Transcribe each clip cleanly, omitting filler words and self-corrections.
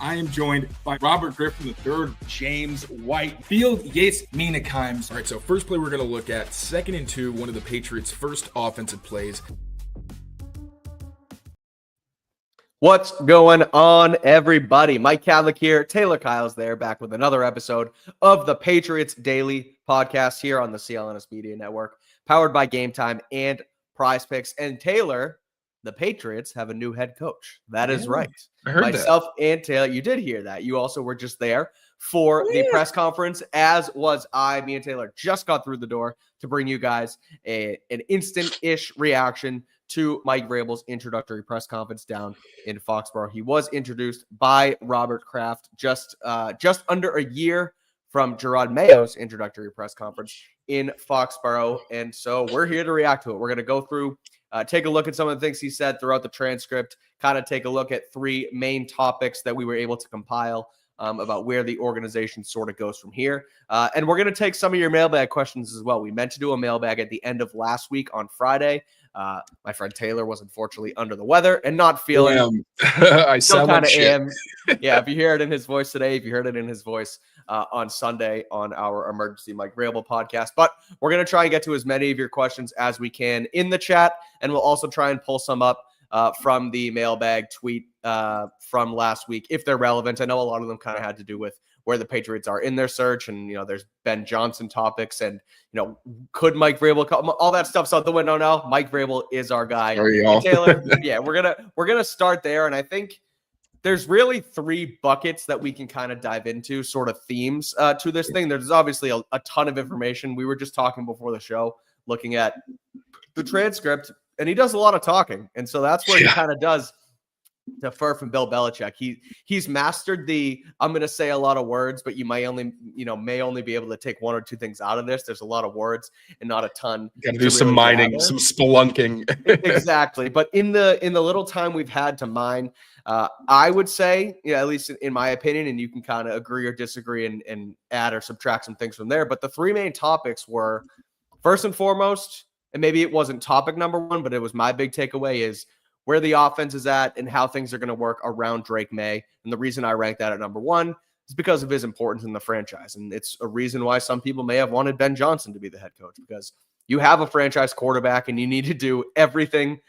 I am joined by Robert Griffin III, James White, Field Yates Meanakeims. All right, so first play we're going to look at 2nd and 2, one of the Patriots' first offensive plays. What's going on, everybody? Mike Kadlick here. Taylor Kyle's there, back with another episode of the Patriots Daily podcast here on the CLNS Media Network, powered by GameTime and Prize Picks. And Taylor, the Patriots have a new head coach. That is right. I heard Myself and Taylor, you did hear that. You also were just there for the press conference, as was I. Me and Taylor just got through the door to bring you guys an instant-ish reaction to Mike Vrabel's introductory press conference down in Foxborough. He was introduced by Robert Kraft just under a year from Gerard Mayo's introductory press conference in Foxborough. And so we're here to react to it. We're going to go through, take a look at some of the things he said throughout the transcript, kind of take a look at 3 main topics that we were able to compile about where the organization sort of goes from here. And we're going to take some of your mailbag questions as well. We meant to do a mailbag at the end of last week on Friday. My friend Taylor was unfortunately under the weather and not feeling. I sound like shit. Yeah, if you hear it in his voice today, if you heard it in his voice on Sunday on our Emergency Mike Vrabel podcast. But we're going to try and get to as many of your questions as we can in the chat. And we'll also try and pull some up from the mailbag tweet from last week, if they're relevant. I know a lot of them kind of had to do with where the Patriots are in their search. And, there's Ben Johnson topics and, could Mike Vrabel come? All that stuff's out the window now. Mike Vrabel is our guy. Taylor, yeah, we're going to start there. And I think there's really 3 buckets that we can kind of dive into, sort of themes to this thing. There's obviously a ton of information. We were just talking before the show, looking at the transcript, and he does a lot of talking. And so that's where he kind of does defer from Bill Belichick. He's mastered the, I'm going to say a lot of words, but you may only be able to take 1 or 2 things out of this. There's a lot of words and not a ton. Got to do some mining, some spelunking. Exactly. But in the little time we've had to mine, I would say, at least in my opinion, and you can kind of agree or disagree and add or subtract some things from there. But the 3 main topics were, first and foremost, and maybe it wasn't topic number 1, but it was my big takeaway, is where the offense is at and how things are going to work around Drake Maye. And the reason I ranked that at number 1 is because of his importance in the franchise. And it's a reason why some people may have wanted Ben Johnson to be the head coach, because you have a franchise quarterback and you need to do everything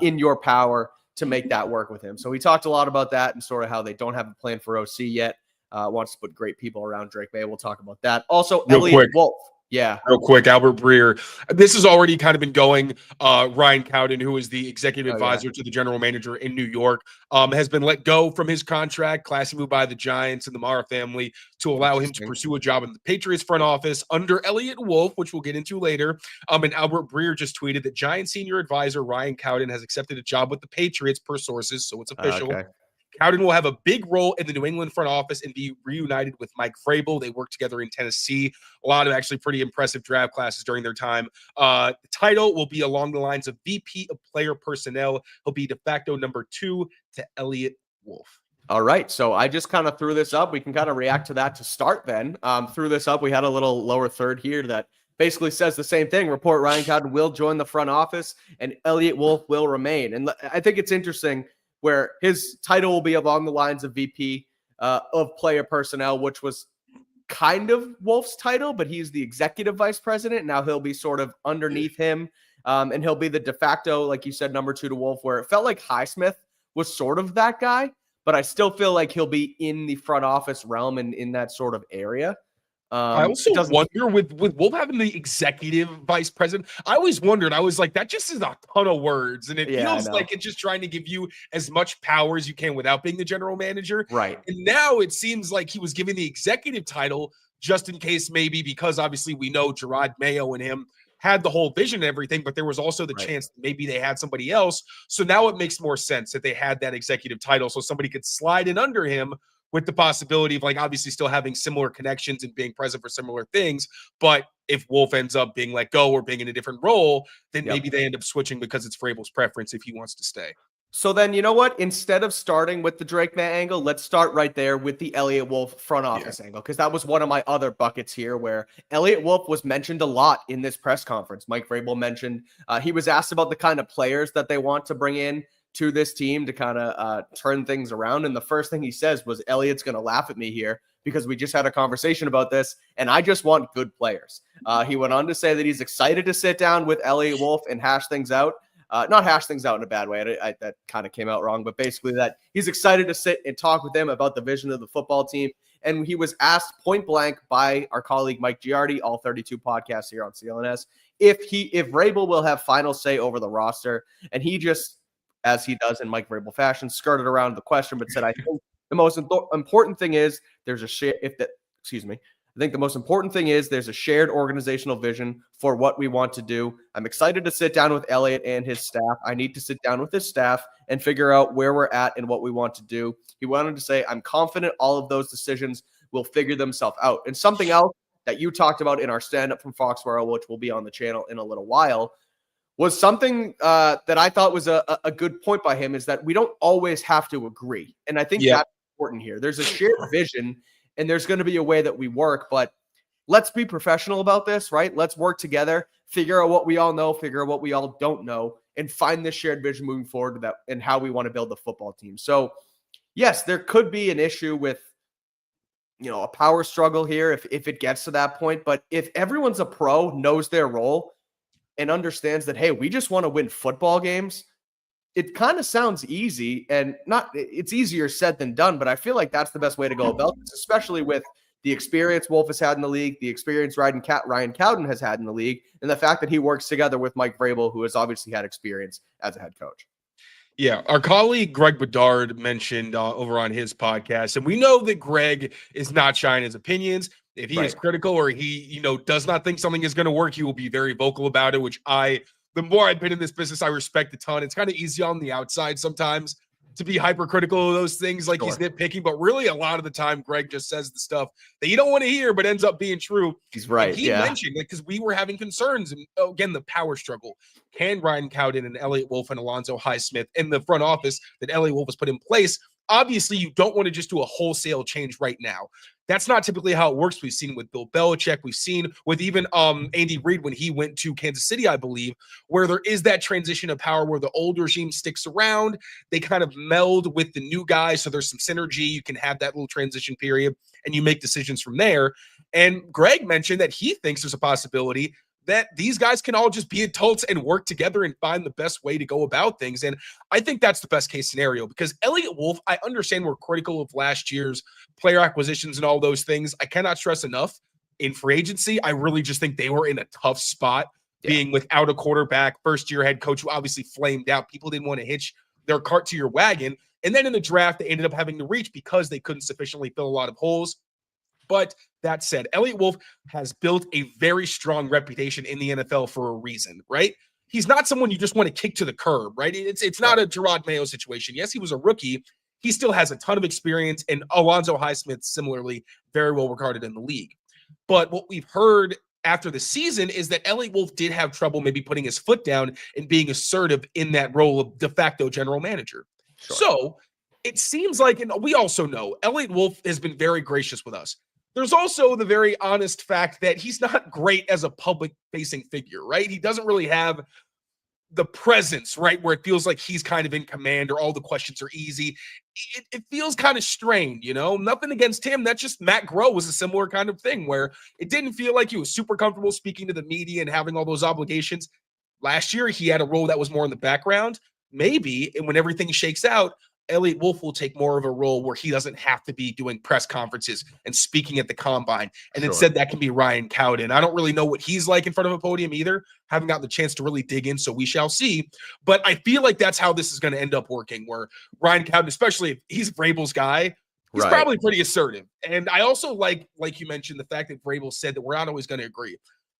in your power to make that work with him. So we talked a lot about that and sort of how they don't have a plan for OC yet. Wants to put great people around Drake Maye. We'll talk about that. Also, Elliott Wolf. Yeah. Real quick, Albert Breer. This has already kind of been going. Ryan Cowden, who is the executive advisor to the general manager in New York, has been let go from his contract, classy move by the Giants and the Mara family, to allow him to pursue a job in the Patriots front office under Elliott Wolf, which we'll get into later. And Albert Breer just tweeted that Giants senior advisor Ryan Cowden has accepted a job with the Patriots per sources, so it's official. Cowden will have a big role in the New England front office and be reunited with Mike Vrabel. They worked together in Tennessee. A lot of actually pretty impressive draft classes during their time. The title will be along the lines of VP of Player Personnel. He'll be de facto number 2 to Elliott Wolf. All right, so I just kind of threw this up. We can kind of react to that to start then. Threw this up. We had a little lower third here that basically says the same thing. Report Ryan Cowden will join the front office and Elliott Wolf will remain. And I think it's interesting where his title will be along the lines of VP of Player Personnel, which was kind of Wolf's title, but he's the executive vice president. Now he'll be sort of underneath him, and he'll be the de facto, like you said, number 2 to Wolf, where it felt like Highsmith was sort of that guy, but I still feel like he'll be in the front office realm and in that sort of area. I also wonder with Wolf having the executive vice president, I always wondered, I was like, that just is a ton of words. And it feels like it's just trying to give you as much power as you can without being the general manager. Right. And now it seems like he was given the executive title just in case, maybe because obviously we know Gerard Mayo and him had the whole vision and everything, but there was also the chance that maybe they had somebody else. So now it makes more sense that they had that executive title so somebody could slide in under him, with the possibility of, like, obviously still having similar connections and being present for similar things. But if Wolf ends up being let go or being in a different role, then maybe they end up switching because it's Vrabel's preference if he wants to stay. So then, you know what? Instead of starting with the Drake Maye angle, let's start right there with the Elliott Wolf front office angle, because that was one of my other buckets here where Elliott Wolf was mentioned a lot in this press conference. Mike Vrabel mentioned he was asked about the kind of players that they want to bring in to this team to kind of turn things around. And the first thing he says was, Elliott's going to laugh at me here because we just had a conversation about this, and I just want good players. He went on to say that he's excited to sit down with Elliott Wolf and hash things out. Not hash things out in a bad way. That kind of came out wrong, but basically that he's excited to sit and talk with them about the vision of the football team. And he was asked point blank by our colleague Mike Giardi, all 32 podcasts here on CLNS, if Vrabel will have final say over the roster. And he just, as he does in Mike Vrabel fashion, skirted around the question, but said, I think the most important thing is there's a I think the most important thing is there's a shared organizational vision for what we want to do. I'm excited to sit down with Elliott and his staff. I need to sit down with his staff and figure out where we're at and what we want to do. He wanted to say, I'm confident all of those decisions will figure themselves out. And something else that you talked about in our stand-up from Foxborough, which will be on the channel in a little while, was something that I thought was a good point by him, is that we don't always have to agree. And I think that's important here. There's a shared vision, and there's going to be a way that we work, but let's be professional about this, right? Let's work together, figure out what we all know, figure out what we all don't know, and find this shared vision moving forward to that and how we want to build the football team. So yes, there could be an issue with, a power struggle here if it gets to that point. But if everyone's a pro, knows their role, and understands that, hey, we just want to win football games, it kind of sounds easy, and it's easier said than done, but I feel like that's the best way to go about this, especially with the experience Wolf has had in the league, the experience Ryan Cowden has had in the league, and the fact that he works together with Mike Vrabel, who has obviously had experience as a head coach. Yeah, our colleague Greg Bedard mentioned over on his podcast, and we know that Greg is not shy in his opinions. If he is critical or he, does not think something is going to work, he will be very vocal about it, which the more I've been in this business, I respect a ton. It's kind of easy on the outside sometimes to be hypercritical of those things, like he's nitpicking, but really a lot of the time, Greg just says the stuff that you don't want to hear, but ends up being true. He's right. And he mentioned, because we were having concerns, and again, the power struggle. Can Ryan Cowden and Elliott Wolf and Alonzo Highsmith in the front office that Elliott Wolf has put in place? Obviously, you don't want to just do a wholesale change right now. That's not typically how it works. We've seen with Bill Belichick. We've seen with even Andy Reid when he went to Kansas City, I believe, where there is that transition of power where the old regime sticks around. They kind of meld with the new guys, so there's some synergy. You can have that little transition period, and you make decisions from there. And Greg mentioned that he thinks there's a possibility that these guys can all just be adults and work together and find the best way to go about things. And I think that's the best case scenario, because Elliott Wolf, I understand we're critical of last year's player acquisitions and all those things. I cannot stress enough, in free agency, I really just think they were in a tough spot, being without a quarterback, first-year head coach who obviously flamed out. People didn't want to hitch their cart to your wagon. And then in the draft, they ended up having to reach because they couldn't sufficiently fill a lot of holes. But that said, Elliott Wolf has built a very strong reputation in the NFL for a reason, right? He's not someone you just want to kick to the curb, right? It's not a Gerard Mayo situation. Yes, he was a rookie. He still has a ton of experience, and Alonzo Highsmith, similarly, very well regarded in the league. But what we've heard after the season is that Elliott Wolf did have trouble maybe putting his foot down and being assertive in that role of de facto general manager. Sure. So it seems like, and we also know, Elliott Wolf has been very gracious with us. There's also the very honest fact that he's not great as a public-facing figure, right? He doesn't really have the presence, right, where it feels like he's kind of in command or all the questions are easy. It feels kind of strained, Nothing against him. That's just Matt Groh was a similar kind of thing where it didn't feel like he was super comfortable speaking to the media and having all those obligations. Last year, he had a role that was more in the background. Maybe, and when everything shakes out, Elliott Wolf will take more of a role where he doesn't have to be doing press conferences and speaking at the combine. And instead, that can be Ryan Cowden. I don't really know what he's like in front of a podium either. Haven't gotten the chance to really dig in, so we shall see. But I feel like that's how this is going to end up working, where Ryan Cowden, especially if he's Vrabel's guy, he's probably pretty assertive. And I also like you mentioned, the fact that Vrabel said that we're not always going to agree.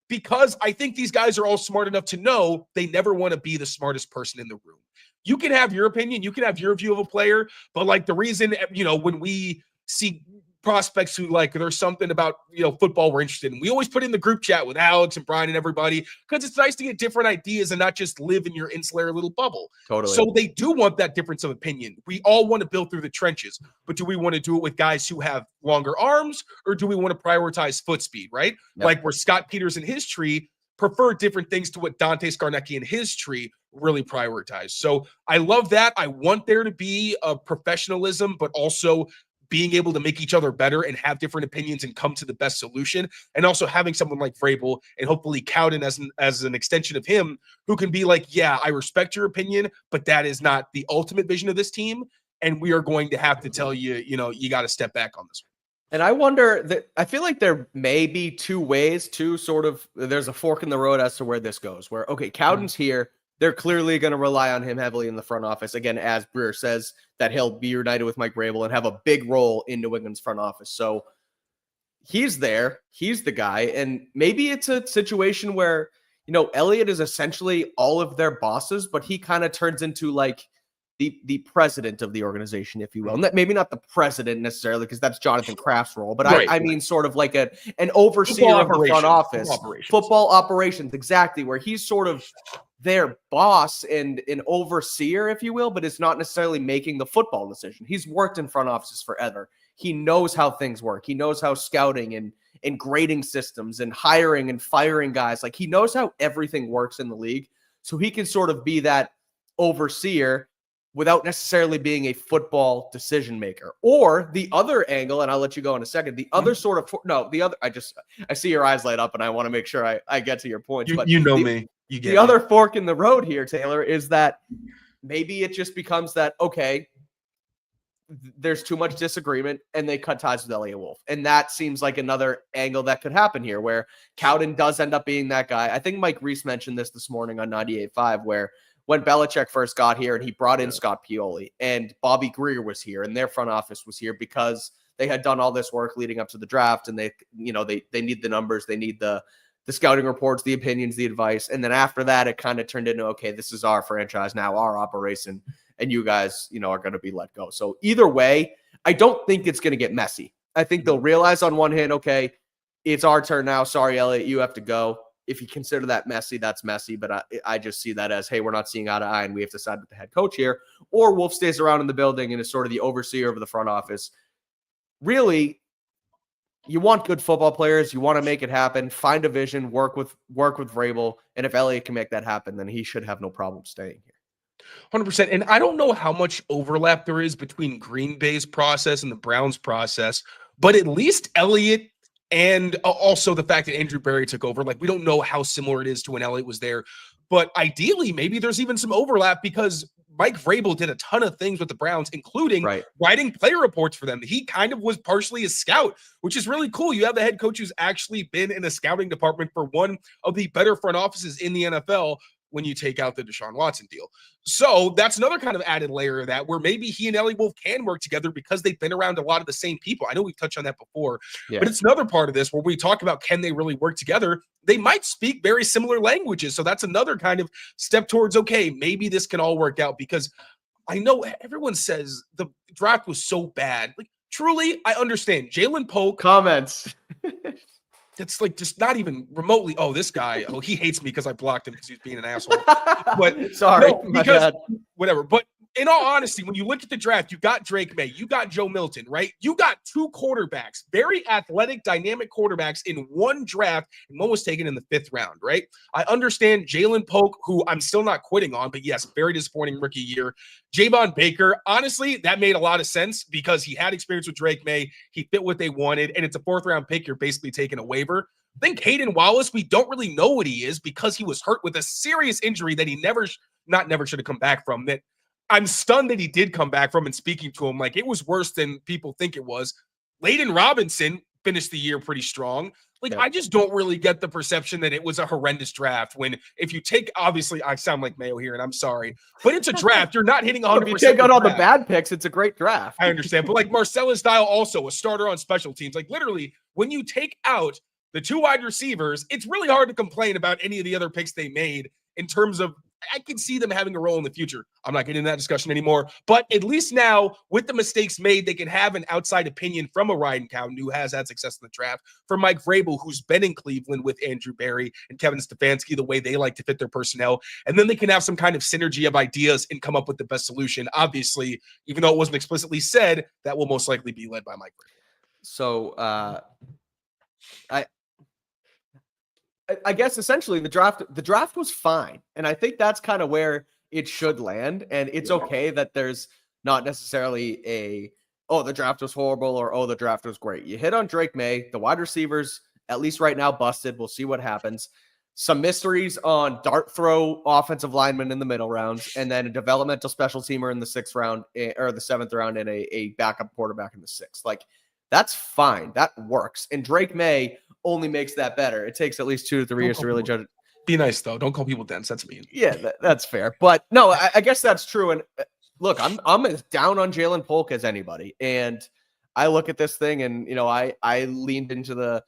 Because I think these guys are all smart enough to know they never want to be the smartest person in the room. You can have your opinion, you can have your view of a player, but like the reason, when we see prospects who there's something about, football we're interested in, we always put in the group chat with Alex and Brian and everybody, because it's nice to get different ideas and not just live in your insular little bubble. Totally. So they do want that difference of opinion. We all want to build through the trenches, but do we want to do it with guys who have longer arms, or do we want to prioritize foot speed, right? Yep. Like where Scott Peters in his tree prefer different things to what Dante Scarnecchia in his tree really prioritized. So I love that. I want there to be a professionalism, but also being able to make each other better and have different opinions and come to the best solution. And also having someone like Vrabel and hopefully Cowden as an extension of him, who can be like, yeah, I respect your opinion, but that is not the ultimate vision of this team. And we are going to have to tell you, you got to step back on this one. And I wonder that I feel like there may be two ways to sort of, there's a fork in the road as to where this goes, where, okay, Cowden's here. They're clearly going to rely on him heavily in the front office. Again, as Breer says, that he'll be united with Mike Vrabel and have a big role in New England's front office. So he's there. He's the guy. And maybe it's a situation where, Elliott is essentially all of their bosses, but he kind of turns into like the president of the organization, if you will. And that maybe not the president necessarily, because that's Jonathan Kraft's role, but I mean sort of like an overseer of the front office. Football operations, exactly, where he's sort of their boss and an overseer, if you will, but it's not necessarily making the football decision. He's worked in front offices forever. He knows how things work. He knows how scouting and grading systems and hiring and firing guys, like he knows how everything works in the league. So he can sort of be that overseer without necessarily being a football decision maker. Or the other angle, and I'll let you go in a second, the other sort of, I see your eyes light up and I want to make sure I get to your points. But me. The other fork in the road here, Taylor, is that maybe it just becomes that, okay, there's too much disagreement and they cut ties with Elliott Wolf. And that seems like another angle that could happen here where Cowden does end up being that guy. I think Mike Reese mentioned this morning on 98.5, where when Belichick first got here and he brought in Scott Pioli and Bobby Greer was here and their front office was here because they had done all this work leading up to the draft and they need the numbers, they need the scouting reports, the opinions, the advice. And then after that, it kind of turned into, okay, this is our franchise now, our operation, and you guys, are going to be let go. So either way, I don't think it's going to get messy. I think they'll realize on one hand, okay, it's our turn now. Sorry, Elliott, you have to go. If you consider that messy, that's messy. But I just see that as, hey, we're not seeing eye to eye and we have to side with the head coach here. Or Wolf stays around in the building and is sort of the overseer of the front office. Really, you want good football players. You want to make it happen. Find a vision, work with Vrabel. And if Elliott can make that happen, then he should have no problem staying here. 100%. And I don't know how much overlap there is between Green Bay's process and the Browns process, but at least Elliott and also the fact that Andrew Berry took over, like we don't know how similar it is to when Elliott was there, but ideally maybe there's even some overlap because Mike Vrabel did a ton of things with the Browns, including writing player reports for them. He kind of was partially a scout, which is really cool. You have the head coach who's actually been in the scouting department for one of the better front offices in the NFL when you take out the Deshaun Watson deal. So that's another kind of added layer of that where maybe he and Elliott Wolf can work together because they've been around a lot of the same people. I know we've touched on that before, but it's another part of this where we talk about, can they really work together? They might speak very similar languages. So that's another kind of step towards, okay, maybe this can all work out, because I know everyone says the draft was so bad. Like, truly, I understand. Jalen Polk comments. That's like just not even remotely. Oh, this guy. Oh, he hates me because I blocked him because he's being an asshole. But sorry, no, because whatever. But in all honesty, when you look at the draft, you got Drake Maye, you got Joe Milton, right? You got two quarterbacks, very athletic, dynamic quarterbacks in one draft, and one was taken in the 5th round, right? I understand Jalen Polk, who I'm still not quitting on, but yes, very disappointing rookie year. Javon Baker, honestly, that made a lot of sense because he had experience with Drake Maye. He fit what they wanted, and it's a 4th round pick. You're basically taking a waiver. I think Hayden Wallace, we don't really know what he is because he was hurt with a serious injury that he never should have come back from. That I'm stunned that he did come back from, and speaking to him, like it was worse than people think it was. Layden Robinson finished the year pretty strong. Like, I just don't really get the perception that it was a horrendous draft when if you take, obviously I sound like Mayo here and I'm sorry, but it's a draft. You're not hitting 100%. If you take out all the bad picks, it's a great draft. I understand. But like Marcellus Dial, also a starter on special teams. Like literally when you take out the 2 wide receivers, it's really hard to complain about any of the other picks they made in terms of, I can see them having a role in the future. I'm not getting into that discussion anymore. But at least now, with the mistakes made, they can have an outside opinion from a Ryan Cowden, who has had success in the draft, from Mike Vrabel, who's been in Cleveland with Andrew Berry and Kevin Stefanski, the way they like to fit their personnel. And then they can have some kind of synergy of ideas and come up with the best solution. Obviously, even though it wasn't explicitly said, that will most likely be led by Mike Vrabel. So, I guess essentially the draft was fine. And I think that's kind of where it should land. And it's okay that there's not necessarily the draft was horrible or, the draft was great. You hit on Drake Maye, the wide receivers, at least right now, busted. We'll see what happens. Some mysteries on dart throw offensive linemen in the middle rounds, and then a developmental special teamer in the 6th round or the 7th round, and a backup quarterback in the 6th. Like, that's fine. That works. And Drake Maye only makes that better. It takes at least 2 to 3 years to really judge it. Be nice, though. Don't call people dense. That's mean. Yeah, that's fair. But no, I guess that's true. And look, I'm as down on Jalen Polk as anybody. And I look at this thing and, I leaned into the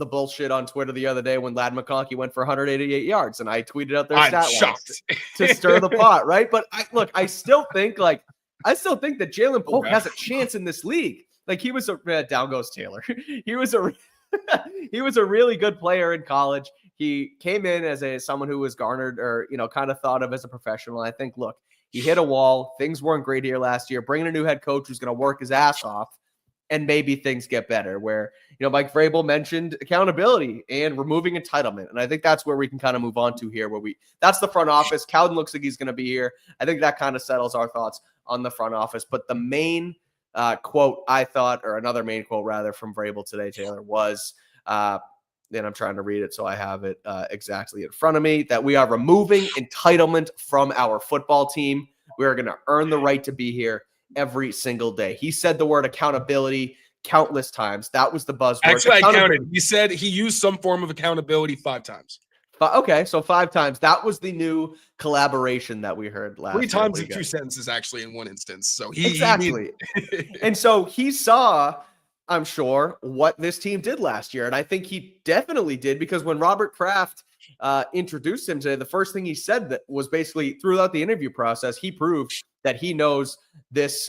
bullshit on Twitter the other day when Ladd McConkey went for 188 yards, and I tweeted out their stat lines to stir the pot, right? But I still think that Jalen Polk has a chance in this league. Like, he was down goes Taylor. He was a really good player in college. He came in as someone who was garnered or kind of thought of as a professional. I think, look, he hit a wall. Things weren't great here last year. Bringing a new head coach who's going to work his ass off, and maybe things get better. Where Mike Vrabel mentioned accountability and removing entitlement, and I think that's where we can kind of move on to here. That's the front office. Cowden looks like he's going to be here. I think that kind of settles our thoughts on the front office. But the main quote I thought, or another main quote rather, from Vrabel today, Taylor, was, and I'm trying to read it so I have it exactly in front of me, that we are removing entitlement from our football team. We are going to earn the right to be here every single day. He said the word accountability countless times. That was the buzzword. Actually, I counted. He said he used some form of accountability 5 times. Okay, so 5 times. That was the new collaboration that we heard last 3 times in 2 sentences, actually, in one instance. So exactly. And so he saw, I'm sure, what this team did last year. And I think he definitely did, because when Robert Kraft introduced him today, the first thing he said that was basically throughout the interview process, he proved that he knows this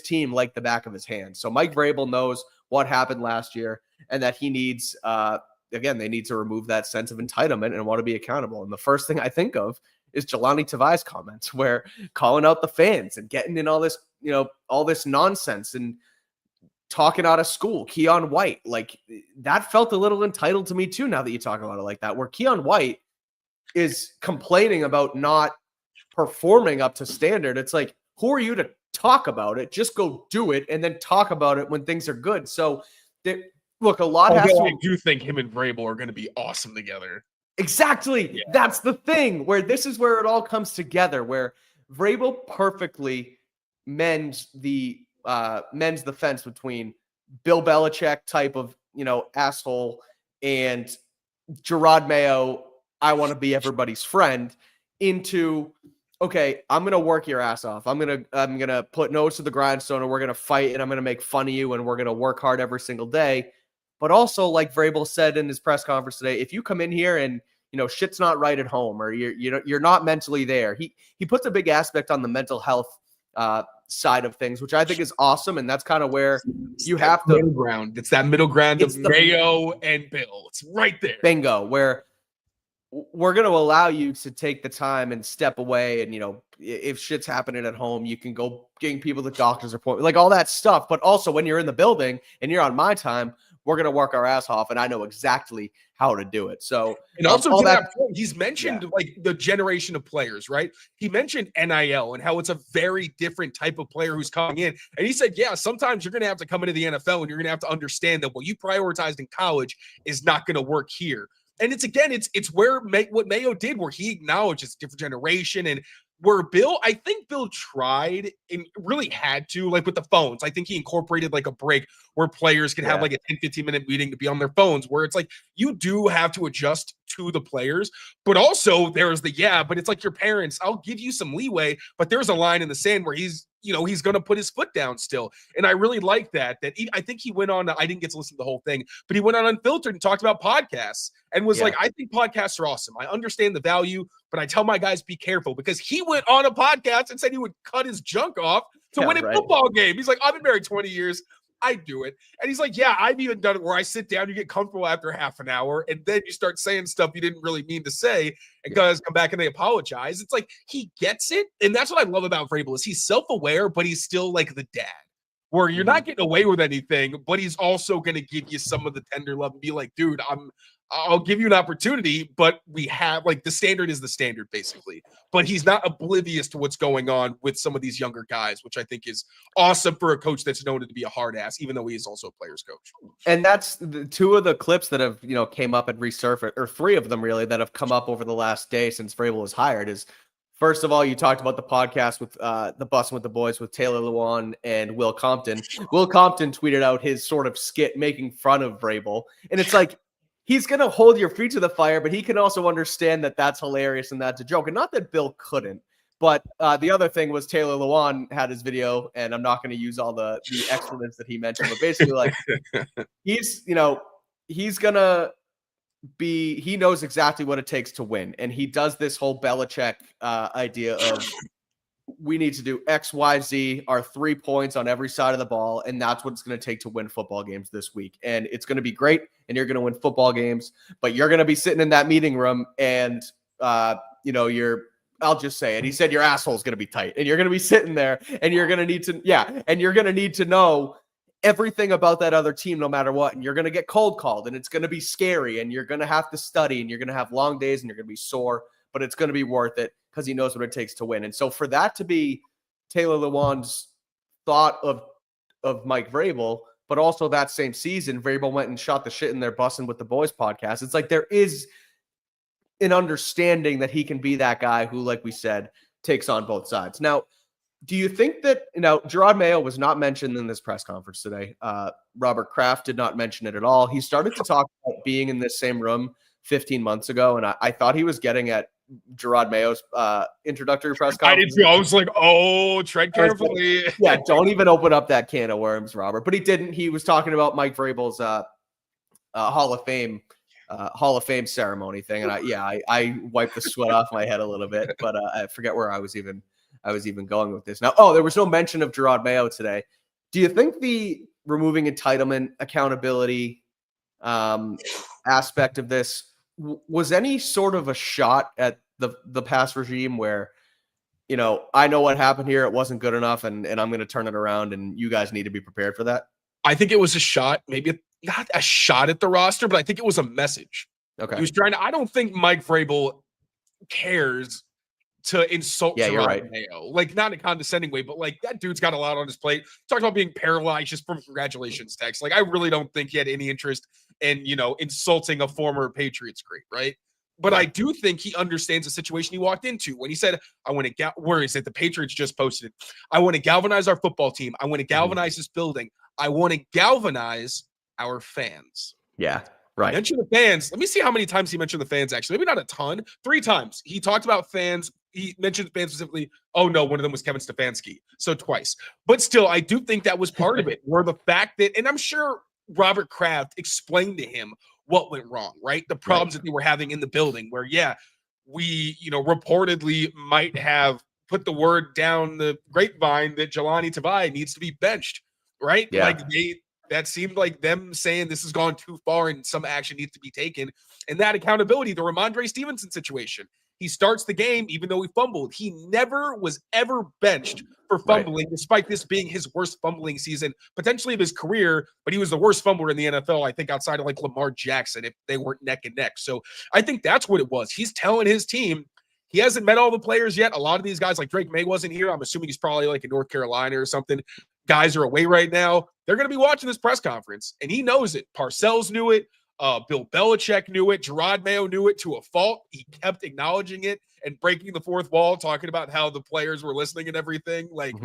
team like the back of his hand. So Mike Vrabel knows what happened last year, and that he needs, they need to remove that sense of entitlement and want to be accountable. And the first thing I think of is Jelani Tavai's comments, where calling out the fans and getting in all this nonsense and talking out of school. Keon White, like, that felt a little entitled to me too, now that you talk about it like that, where Keon White is complaining about not performing up to standard. It's like, who are you to talk about it? Just go do it, and then talk about it when things are good. So look, a lot has to. I do think him and Vrabel are going to be awesome together. Exactly. Yeah. That's the thing, where this is where it all comes together, where Vrabel perfectly mends the fence between Bill Belichick type of, asshole, and Gerard Mayo, I want to be everybody's friend, into, okay, I'm going to work your ass off. I'm going to put nose to the grindstone, and we're going to fight, and I'm going to make fun of you, and we're going to work hard every single day. But also, like Vrabel said in his press conference today, if you come in here and, shit's not right at home, or you're not mentally there, he puts a big aspect on the mental health side of things, which I think is awesome. And that's kind of where you have to. Middle ground. It's that middle ground of Mayo and Bill. It's right there. Bingo. Where we're going to allow you to take the time and step away. And, if shit's happening at home, you can go getting people the doctor's appointment, like all that stuff. But also, when you're in the building and you're on my time, we're going to work our ass off, and I know exactly how to do it. So, and also to that point, he's mentioned like the generation of players, right? He mentioned NIL and how it's a very different type of player who's coming in. And he said, yeah, sometimes you're going to have to come into the NFL, and you're going to have to understand that what you prioritized in college is not going to work here. And it's where what Mayo did, where he acknowledges different generation, and where I think Bill tried and really had to, like with the phones. I think he incorporated like a break where players can have like a 10, 15-minute meeting to be on their phones, where it's like you do have to adjust to the players. But also there's but it's like your parents. I'll give you some leeway, but there's a line in the sand where he's going to put his foot down still. And I really like that I think he went on, I didn't get to listen to the whole thing, but he went on Unfiltered and talked about podcasts and was like, I think podcasts are awesome. I understand the value, but I tell my guys, be careful, because he went on a podcast and said he would cut his junk off to win a football game. He's like, I've been married 20 years. I do it. And he's like, yeah, I've even done it where I sit down, you get comfortable after half an hour, and then you start saying stuff you didn't really mean to say, and guys come back and they apologize. It's like he gets it. And that's what I love about Vrabel, is he's self-aware, but he's still like the dad, where you're not getting away with anything, but he's also going to give you some of the tender love and be like, dude, I'll give you an opportunity, but we have like the standard is the standard basically. But he's not oblivious to what's going on with some of these younger guys, which I think is awesome for a coach that's known to be a hard ass, even though he is also a player's coach. And that's the two of the clips that have, came up and resurfaced, or three of them really that have come up over the last day since Vrabel was hired is, first of all, you talked about the podcast with the Bussin' with the Boys with Taylor Lewan and Will Compton. Will Compton tweeted out his sort of skit making fun of Vrabel. And it's like, he's going to hold your feet to the fire, but he can also understand that that's hilarious and that's a joke. And not that Bill couldn't, but the other thing was Taylor Lewan had his video, and I'm not going to use all the expletives that he mentioned, but basically like he's going to be, he knows exactly what it takes to win. And he does this whole Belichick idea of we need to do X, Y, Z, our 3 points on every side of the ball. And that's what it's going to take to win football games this week. And it's going to be great. And you're going to win football games, but you're going to be sitting in that meeting room and, I'll just say it. He said, your asshole is going to be tight and you're going to be sitting there and you're going to need to, and you're going to need to know everything about that other team, no matter what. And you're going to get cold called and it's going to be scary and you're going to have to study and you're going to have long days and you're going to be sore, but it's going to be worth it because he knows what it takes to win. And so for that to be Taylor Lewan's thought of Mike Vrabel, but also that same season, Vrabel went and shot the shit in their Bussin' with the Boys podcast. It's like there is an understanding that he can be that guy who, like we said, takes on both sides. Now, do you think that, Gerard Mayo was not mentioned in this press conference today. Robert Kraft did not mention it at all. He started to talk about being in this same room 15 months ago, and I thought he was getting at Gerard Mayo's introductory press conference. I did too. I was like, tread carefully. Don't even open up that can of worms, Robert. But he didn't. He was talking about Mike Vrabel's Hall of Fame ceremony thing, and I wiped the sweat off my head a little bit, but I forget where I was even going with this. Now, there was no mention of Gerard Mayo today. Do you think the removing entitlement, accountability aspect of this was any sort of a shot at the past regime where, I know what happened here, it wasn't good enough, and I'm going to turn it around, and you guys need to be prepared for that? I think it was a shot, maybe not a shot at the roster, but I think it was a message. Okay. He was trying to, I don't think Mike Vrabel cares to insult Gerard Mayo. Like, not in a condescending way, but like that dude's got a lot on his plate. Talked about being paralyzed just from congratulations text. Like, I really don't think he had any interest in, insulting a former Patriots great, right? But I do think he understands the situation he walked into when he said, I want to where is it? The Patriots just posted it. I want to galvanize our football team. I want to galvanize this building. I want to galvanize our fans. Yeah, right. Mention the fans. Let me see how many times he mentioned the fans, actually. Maybe not a ton. 3 times. He talked about fans. He mentioned fans specifically. Oh, no, one of them was Kevin Stefanski. So twice. But still, I do think that was part of it, where the fact that, and I'm sure Robert Kraft explained to him what went wrong, right? The problems that they were having in the building where, we, reportedly might have put the word down the grapevine that Jelani Tavai needs to be benched, right? Yeah. Like that seemed like them saying this has gone too far and some action needs to be taken. And that accountability, the Ramondre Stevenson situation. He starts the game, even though he fumbled. He never was ever benched for fumbling, despite this being his worst fumbling season, potentially of his career. But he was the worst fumbler in the NFL, I think, outside of like Lamar Jackson, if they weren't neck and neck. So I think that's what it was. He's telling his team he hasn't met all the players yet. A lot of these guys, like Drake Maye wasn't here. I'm assuming he's probably like in North Carolina or something. Guys are away right now. They're going to be watching this press conference, and he knows it. Parcells knew it. Bill Belichick knew it. Gerard Mayo knew it to a fault. He kept acknowledging it and breaking the fourth wall, talking about how the players were listening and everything. Like,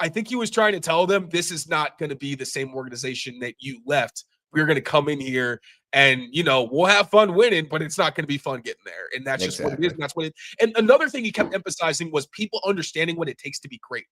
I think he was trying to tell them this is not going to be the same organization that you left. We're going to come in here and, we'll have fun winning, but it's not going to be fun getting there. And that's just what it is. And that's what it. And another thing he kept emphasizing was people understanding what it takes to be great.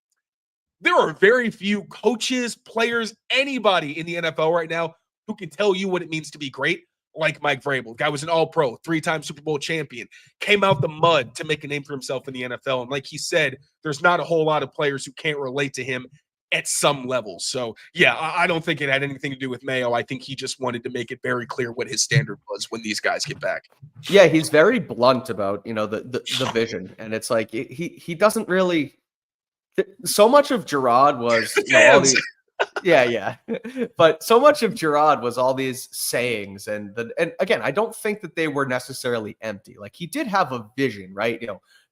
There are very few coaches, players, anybody in the NFL right now who can tell you what it means to be great, like Mike Vrabel. Guy was an all-pro, 3-time Super Bowl champion, came out the mud to make a name for himself in the NFL. And like he said, there's not a whole lot of players who can't relate to him at some level. So, I don't think it had anything to do with Mayo. I think he just wanted to make it very clear what his standard was when these guys get back. Yeah, he's very blunt about, the vision. And it's like he doesn't really – so much of Gerard was Yeah. But so much of Gerard was all these sayings. And again, I don't think that they were necessarily empty. Like, he did have a vision, right?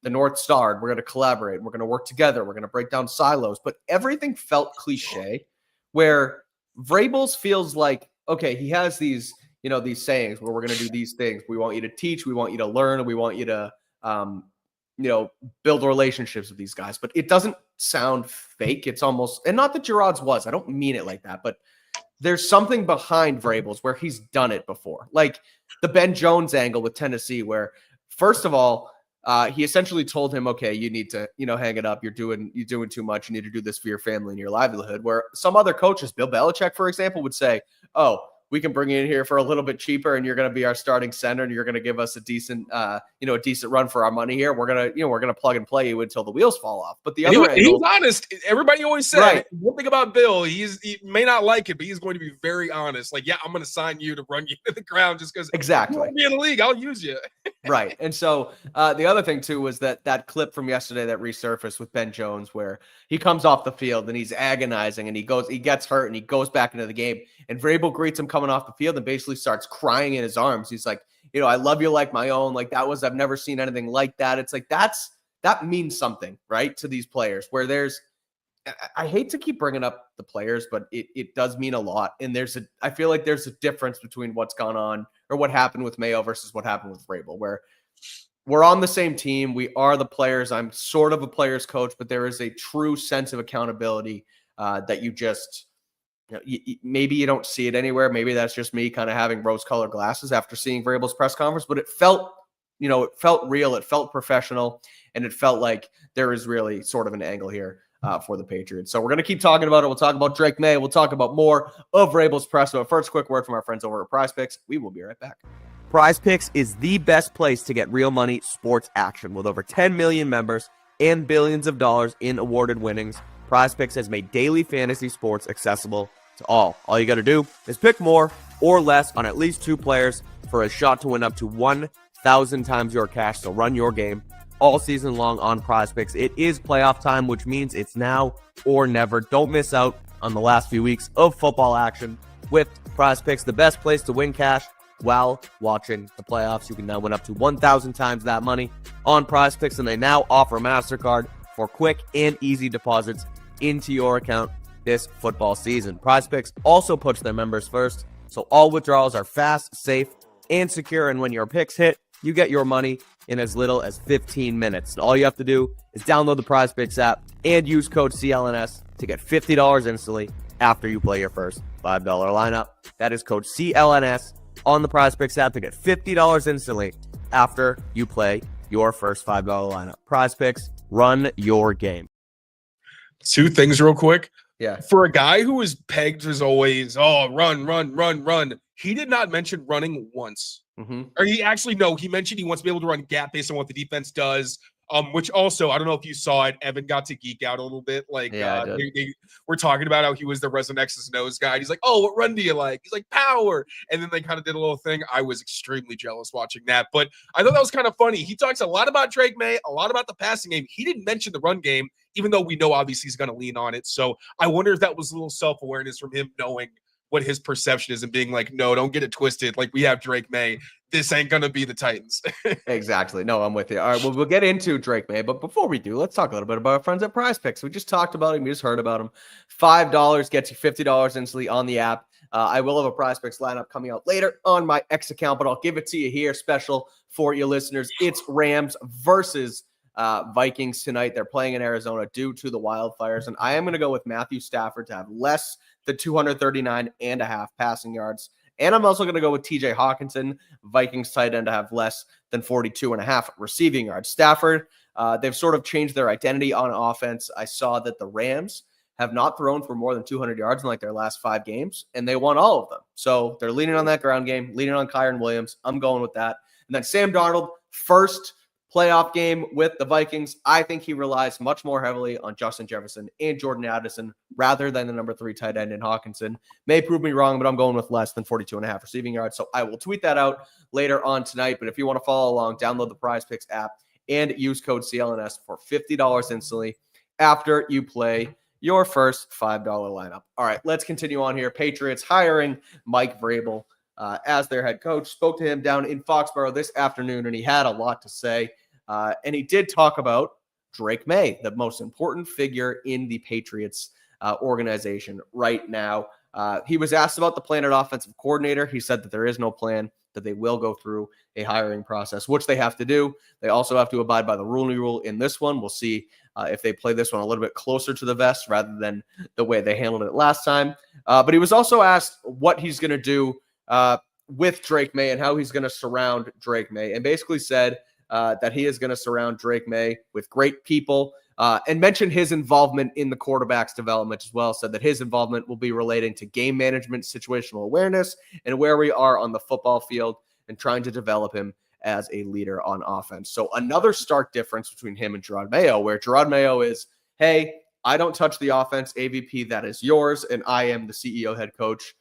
The North Star, we're going to collaborate. We're going to work together. We're going to break down silos. But everything felt cliche, where Vrabel's feels like, okay, he has these, these sayings where we're going to do these things. We want you to teach. We want you to learn. And we want you to, build relationships with these guys. But it doesn't sound fake. It's almost, and not that Gerard's was, I don't mean it like that, but there's something behind Vrabel's where he's done it before. Like the Ben Jones angle with Tennessee, where first of all, he essentially told him, okay, you need to, hang it up. You're doing too much. You need to do this for your family and your livelihood. Where some other coaches, Bill Belichick, for example, would say, oh, we can bring you in here for a little bit cheaper and you're going to be our starting center and you're going to give us a decent, a decent run for our money here. We're going to plug and play you until the wheels fall off. But the other angle, he's honest. Everybody always said, right. One thing about Bill, he may not like it, but he's going to be very honest. Like, yeah, I'm going to sign you to run you to the ground just because exactly. You want to be in the league. I'll use you. Right. And so the other thing too was that clip from yesterday that resurfaced with Ben Jones, where he comes off the field and he's agonizing and he gets hurt and he goes back into the game, and Vrabel greets him coming off the field and basically starts crying in his arms. He's like, I love you like my own. Like I've never seen anything like that. It's like, that means something, right, to these players, where I hate to keep bringing up the players, but it does mean a lot. And I feel like there's a difference between what's gone on or what happened with Mayo versus what happened with Vrabel, where we're on the same team. We are the players. I'm sort of a player's coach, but there is a true sense of accountability that you just, maybe you don't see it anywhere. Maybe that's just me kind of having rose-colored glasses after seeing Vrabel's press conference, but it felt real. It felt professional, and it felt like there is really sort of an angle here for the Patriots. So we're going to keep talking about it. We'll talk about Drake Maye. We'll talk about more of Vrabel's press. But first, quick word from our friends over at Prize Picks. We will be right back. Prize Picks is the best place to get real money sports action. With over 10 million members and billions of dollars in awarded winnings, Prize Picks has made daily fantasy sports accessible to all. All you got to do is pick more or less on at least 2 players for a shot to win up to 1,000 times your cash. So run your game all season long on Prize Picks. It is playoff time, which means it's now or never. Don't miss out on the last few weeks of football action with Prize Picks, the best place to win cash while watching the playoffs. You can now win up to 1,000 times that money on Prize Picks, and they now offer MasterCard for quick and easy deposits into your account this football season. Prize Picks also puts their members first, so all withdrawals are fast, safe, and secure, and when your picks hit, you get your money in as little as 15 minutes. All you have to do is download the Prize Picks app and use code CLNS to get $50 instantly after you play your first $5 lineup. That is code CLNS on the Prize Picks app to get $50 instantly after you play your first $5 lineup. Prize Picks, run your game. 2 things real quick. Yeah. For a guy who is pegged as always, run, he did not mention running once. Mm-hmm. Or he mentioned he wants to be able to run gap based on what the defense does. Which also, I don't know if you saw it, Evan got to geek out a little bit. Like, they were talking about how he was the resident X's and O's guy. He's like, oh, what run do you like? He's like, power. And then they kind of did a little thing. I was extremely jealous watching that. But I thought that was kind of funny. He talks a lot about Drake Maye, a lot about the passing game. He didn't mention the run game, even though we know obviously he's going to lean on it. So I wonder if that was a little self-awareness from him knowing what his perception is and being like, no, don't get it twisted. Like, we have Drake Maye. This ain't going to be the Titans. Exactly. No, I'm with you. All right, well, we'll get into Drake Maye, but before we do, let's talk a little bit about our friends at Prize Picks. We just talked about him. We just heard about him. $5 gets you $50 instantly on the app. I will have a Prize Picks lineup coming out later on my X account, but I'll give it to you here special for you listeners. It's Rams versus Vikings tonight. They're playing in Arizona due to the wildfires, and I am going to go with Matthew Stafford to have less than 239.5 passing yards. And I'm also going to go with TJ Hawkinson, Vikings tight end, to have less than 42.5 receiving yards. Stafford, they've sort of changed their identity on offense. I saw that the Rams have not thrown for more than 200 yards in like their last 5 games, and they won all of them. So they're leaning on that ground game, leaning on Kyren Williams. I'm going with that. And then Sam Darnold, first playoff game with the Vikings. I think he relies much more heavily on Justin Jefferson and Jordan Addison rather than the number 3 tight end in Hawkinson. May prove me wrong, but I'm going with less than 42.5 receiving yards. So I will tweet that out later on tonight. But if you want to follow along, download the Prize Picks app and use code CLNS for $50 instantly after you play your first $5 lineup. All right, let's continue on here. Patriots hiring Mike Vrabel as their head coach. Spoke to him down in Foxborough this afternoon, and he had a lot to say. And he did talk about Drake Maye, the most important figure in the Patriots organization right now. He was asked about the plan at offensive coordinator. He said that there is no plan, that they will go through a hiring process, which they have to do. They also have to abide by the Rooney Rule in this one. We'll see if they play this one a little bit closer to the vest rather than the way they handled it last time. But he was also asked what he's going to do with Drake Maye and how he's going to surround Drake Maye, and basically said that he is going to surround Drake Maye with great people, and mentioned his involvement in the quarterback's development as well. Said that his involvement will be relating to game management, situational awareness, and where we are on the football field, and trying to develop him as a leader on offense. So another stark difference between him and Gerard Mayo, where Gerard Mayo is, hey, I don't touch the offense, AVP, that is yours, and I am the CEO head coach.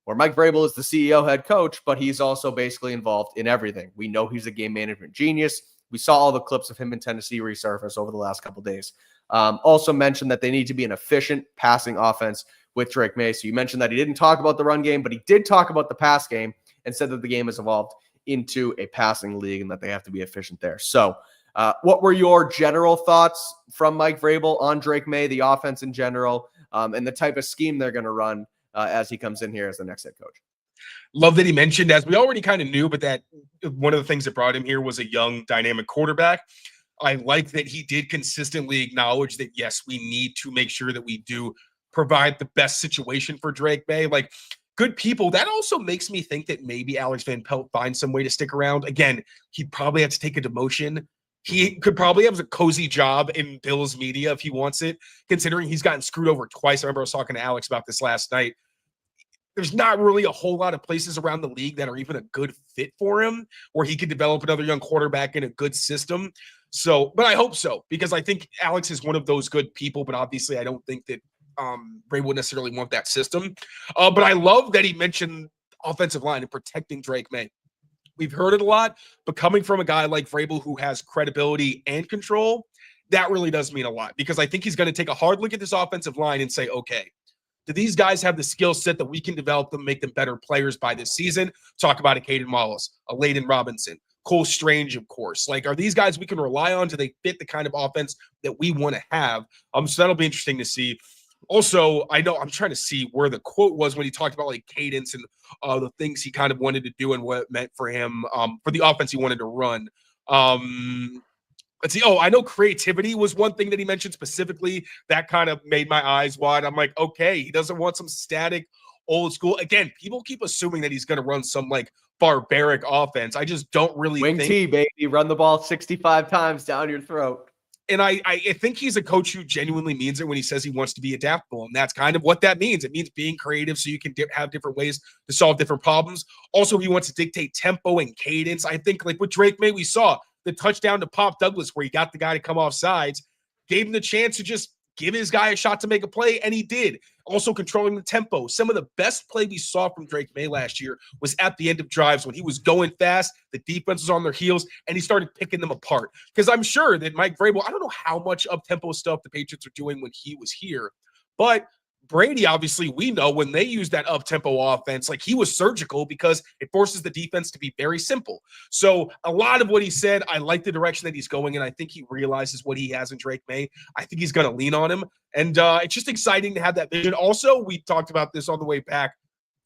Where Mike Vrabel is the CEO head coach, but he's also basically involved in everything. We know he's a game management genius. We saw all the clips of him in Tennessee resurface over the last couple of days. Also mentioned that they need to be an efficient passing offense with Drake Maye. So you mentioned that he didn't talk about the run game, but he did talk about the pass game and said that the game has evolved into a passing league and that they have to be efficient there. So what were your general thoughts from Mike Vrabel on Drake Maye, the offense in general, and the type of scheme they're going to run as he comes in here as the next head coach? Love that he mentioned, as we already kind of knew, but that one of the things that brought him here was a young, dynamic quarterback. I like that he did consistently acknowledge that, yes, we need to make sure that we do provide the best situation for Drake Maye. Like, good people. That also makes me think that maybe Alex Van Pelt finds some way to stick around. Again, he'd probably have to take a demotion. He could probably have a cozy job in Bills media if he wants it, considering he's gotten screwed over twice. I remember I was talking to Alex about this last night. There's not really a whole lot of places around the league that are even a good fit for him where he could develop another young quarterback in a good system. So, but I hope so, because I think Alex is one of those good people, but obviously I don't think that Ray would necessarily want that system. But I love that he mentioned offensive line and protecting Drake Maye. We've heard it a lot, but coming from a guy like Vrabel who has credibility and control, that really does mean a lot, because I think he's going to take a hard look at this offensive line and say, okay, do these guys have the skill set that we can develop them, make them better players by this season? Talk about a Caden Wallace, a Layden Robinson, Cole Strange, of course. Like, are these guys we can rely on? Do they fit the kind of offense that we want to have? So that'll be interesting to see. Also, I know I'm trying to see where the quote was when he talked about like cadence and the things he kind of wanted to do and what it meant for him for the offense he wanted to run. Let's see. Oh, I know creativity was one thing that he mentioned specifically. That kind of made my eyes wide. I'm like, okay, he doesn't want some static old school. Again, people keep assuming that he's going to run some like barbaric offense. I just don't really think. Wing T, baby. Run the ball 65 times down your throat. And I think he's a coach who genuinely means it when he says he wants to be adaptable. And that's kind of what that means. It means being creative so you can have different ways to solve different problems. Also, he wants to dictate tempo and cadence. I think like with Drake Maye, we saw the touchdown to Pop Douglas where he got the guy to come off sides, gave him the chance to just give his guy a shot to make a play, and he did. Also controlling the tempo. Some of the best play we saw from Drake Maye last year was at the end of drives when he was going fast, the defense was on their heels, and he started picking them apart. Because I'm sure that Mike Vrabel, I don't know how much up-tempo stuff the Patriots are doing when he was here, but Brady, obviously, we know when they use that up-tempo offense, like he was surgical because it forces the defense to be very simple. So a lot of what he said, I like the direction that he's going, and I think he realizes what he has in Drake Maye. I think he's going to lean on him, and it's just exciting to have that vision. Also, we talked about this on the way back,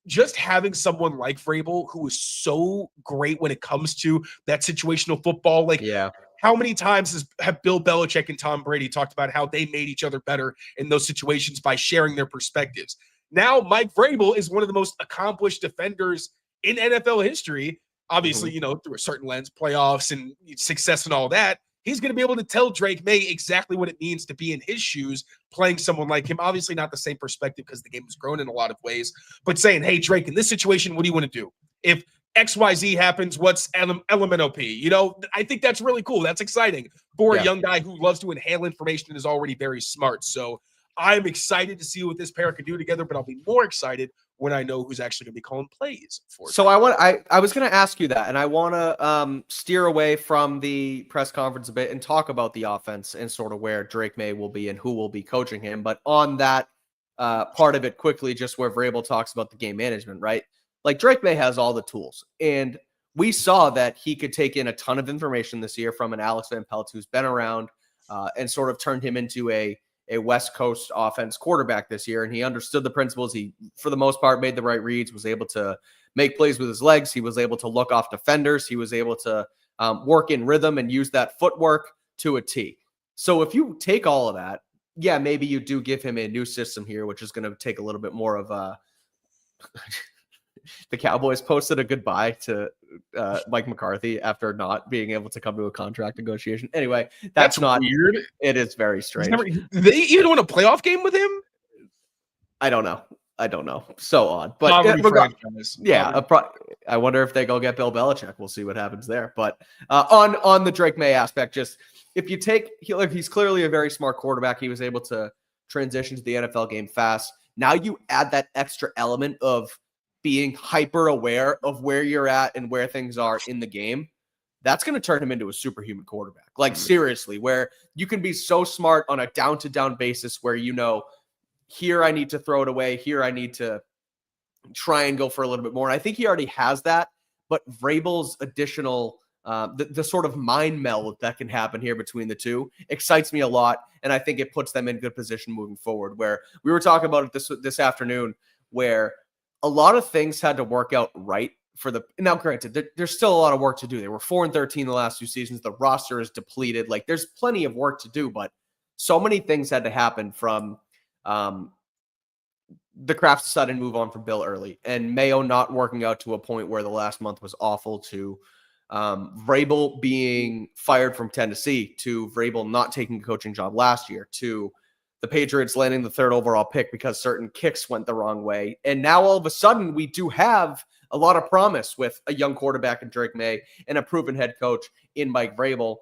just having someone like Vrabel who is so great when it comes to that situational football. Like, yeah. How many times have Bill Belichick and Tom Brady talked about how they made each other better in those situations by sharing their perspectives? Now, Mike Vrabel is one of the most accomplished defenders in NFL history. Obviously, you know, through a certain lens, playoffs and success and all that. He's going to be able to tell Drake Maye exactly what it means to be in his shoes, playing someone like him. Obviously, not the same perspective because the game has grown in a lot of ways, but saying, hey, Drake, in this situation, what do you want to do? If XYZ happens, what's LMNOP? You know, I think that's really cool. That's exciting for a young guy who loves to inhale information and is already very smart. So I'm excited to see what this pair can do together, but I'll be more excited when I know who's actually going to be calling plays for. So I was going to ask you that, and I want to steer away from the press conference a bit and talk about the offense and sort of where Drake Maye will be and who will be coaching him. But on that part of it quickly, just where Vrabel talks about the game management, right? Like Drake Maye has all the tools, and we saw that he could take in a ton of information this year from an Alex Van Pelt who's been around and sort of turned him into a West Coast offense quarterback this year. And he understood the principles. He, for the most part, made the right reads, was able to make plays with his legs. He was able to look off defenders. He was able to work in rhythm and use that footwork to a T. So if you take all of that, yeah, maybe you do give him a new system here, which is going to take a little bit more of a the Cowboys posted a goodbye to Mike McCarthy after not being able to come to a contract negotiation. Anyway, that's not weird. It is very strange. They even won a playoff game with him? I don't know. So odd. But I wonder if they go get Bill Belichick. We'll see what happens there. But on the Drake Maye aspect, just if you take, he's clearly a very smart quarterback. He was able to transition to the NFL game fast. Now you add that extra element of being hyper aware of where you're at and where things are in the game. That's going to turn him into a superhuman quarterback. Like seriously, where you can be so smart on a down to down basis where, you know, here I need to throw it away. Here I need to try and go for a little bit more. And I think he already has that, but Vrabel's additional, the sort of mind meld that can happen here between the two excites me a lot. And I think it puts them in good position moving forward, where we were talking about it this afternoon, where a lot of things had to work out right for the. Now, granted, there's still a lot of work to do. They were 4-13 the last 2 seasons. The roster is depleted. Like there's plenty of work to do, but so many things had to happen from the Kraft sudden move on from Bill Early and Mayo not working out to a point where the last month was awful, to Vrabel being fired from Tennessee, to Vrabel not taking a coaching job last year, to the Patriots landing the 3rd overall pick because certain kicks went the wrong way. And now all of a sudden we do have a lot of promise with a young quarterback in Drake Maye and a proven head coach in Mike Vrabel.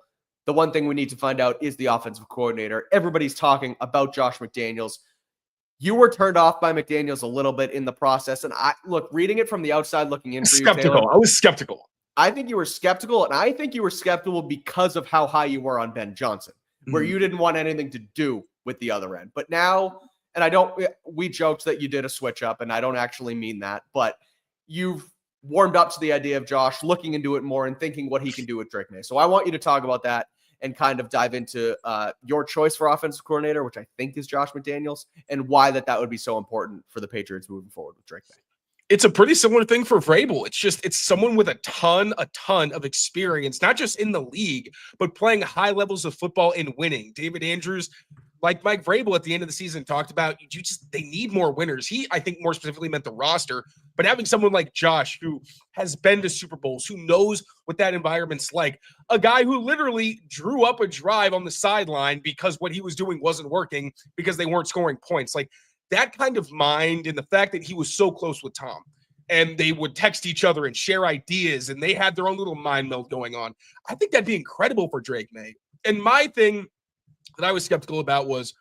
The one thing we need to find out is the offensive coordinator. Everybody's talking about Josh McDaniels. You were turned off by McDaniels a little bit in the process. And reading it from the outside looking in for you, Taylor, I was skeptical. I think you were skeptical, and I think you were skeptical because of how high you were on Ben Johnson, where you didn't want anything to do with the other end. But now, and we joked that you did a switch up, and I don't actually mean that, but you've warmed up to the idea of Josh, looking into it more and thinking what he can do with Drake Maye. So I want you to talk about that and kind of dive into your choice for offensive coordinator, which I think is Josh McDaniels, and why that would be so important for the Patriots moving forward with Drake Maye. It's a pretty similar thing for Vrabel. It's someone with a ton of experience, not just in the league, but playing high levels of football and winning. David Andrews, like Mike Vrabel at the end of the season, talked about they need more winners. He, I think, more specifically meant the roster, but having someone like Josh who has been to Super Bowls, who knows what that environment's like, a guy who literally drew up a drive on the sideline because what he was doing wasn't working because they weren't scoring points. Like that kind of mind, and the fact that he was so close with Tom and they would text each other and share ideas and they had their own little mind meld going on. I think that'd be incredible for Drake Maye. And my thing that I was skeptical about was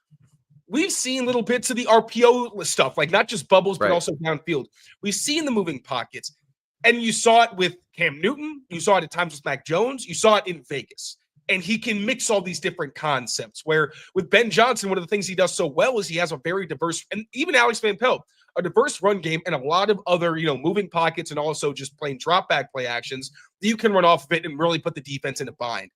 we've seen little bits of the RPO stuff, like not just bubbles, but also downfield. We've seen the moving pockets, and you saw it with Cam Newton. You saw it at times with Mac Jones. You saw it in Vegas, and he can mix all these different concepts, where with Ben Johnson, one of the things he does so well is he has a very diverse, and even Alex Van Pelt, a diverse run game and a lot of other, moving pockets and also just plain drop back play actions that you can run off of it and really put the defense in a bind.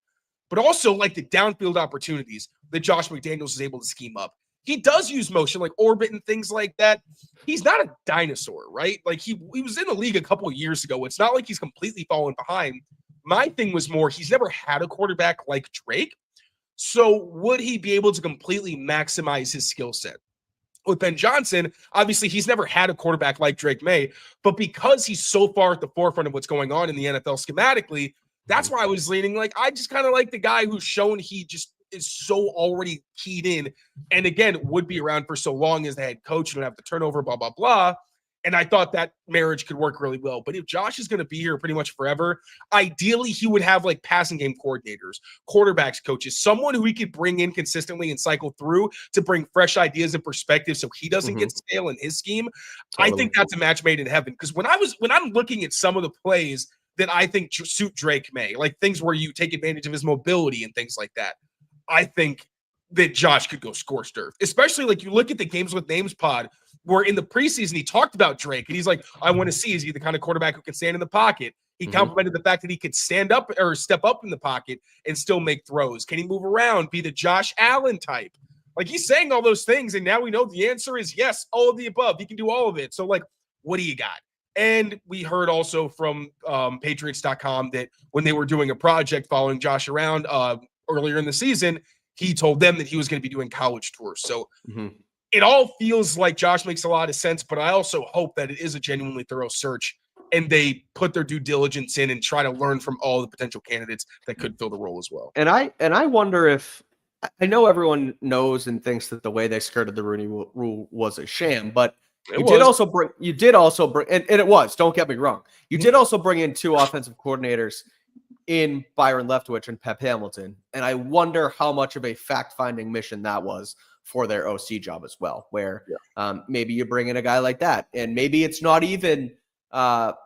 But also like the downfield opportunities that Josh McDaniels is able to scheme up. He does use motion like orbit and things like that. He's not a dinosaur, right? Like he was in the league a couple of years ago. It's not like he's completely fallen behind. My thing was more, he's never had a quarterback like Drake. So would he be able to completely maximize his skill set? With Ben Johnson, obviously he's never had a quarterback like Drake Maye, but because he's so far at the forefront of what's going on in the NFL schematically, that's why I was leaning like, I just kind of like the guy who's shown he just is so already keyed in, and again, would be around for so long as the head coach, you don't have the turnover, blah, blah, blah. And I thought that marriage could work really well. But if Josh is going to be here pretty much forever, ideally he would have like passing game coordinators, quarterbacks coaches, someone who he could bring in consistently and cycle through to bring fresh ideas and perspectives so he doesn't get stale in his scheme. Totally. I think that's a match made in heaven. Because when I'm looking at some of the plays that I think suit Drake Maye, like things where you take advantage of his mobility and things like that, I think that Josh could go scorched earth. Especially like you look at the Games with Names pod, where in the preseason he talked about Drake and he's like, I want to see, is he the kind of quarterback who can stand in the pocket? He complimented the fact that he could stand up or step up in the pocket and still make throws. Can he move around, be the Josh Allen type? Like, he's saying all those things, and now we know the answer is yes, all of the above. He can do all of it. So, like, what do you got? And we heard also from Patriots.com that when they were doing a project following Josh around earlier in the season, he told them that he was going to be doing college tours. So it all feels like Josh makes a lot of sense, but I also hope that it is a genuinely thorough search and they put their due diligence in and try to learn from all the potential candidates that could fill the role as well. And I wonder if, I know everyone knows and thinks that the way they skirted the Rooney Rule was a sham, but you did also bring, and it was, don't get me wrong. You did also bring in 2 offensive coordinators in Byron Leftwich and Pep Hamilton. And I wonder how much of a fact-finding mission that was for their OC job as well, where maybe you bring in a guy like that, and maybe it's not even for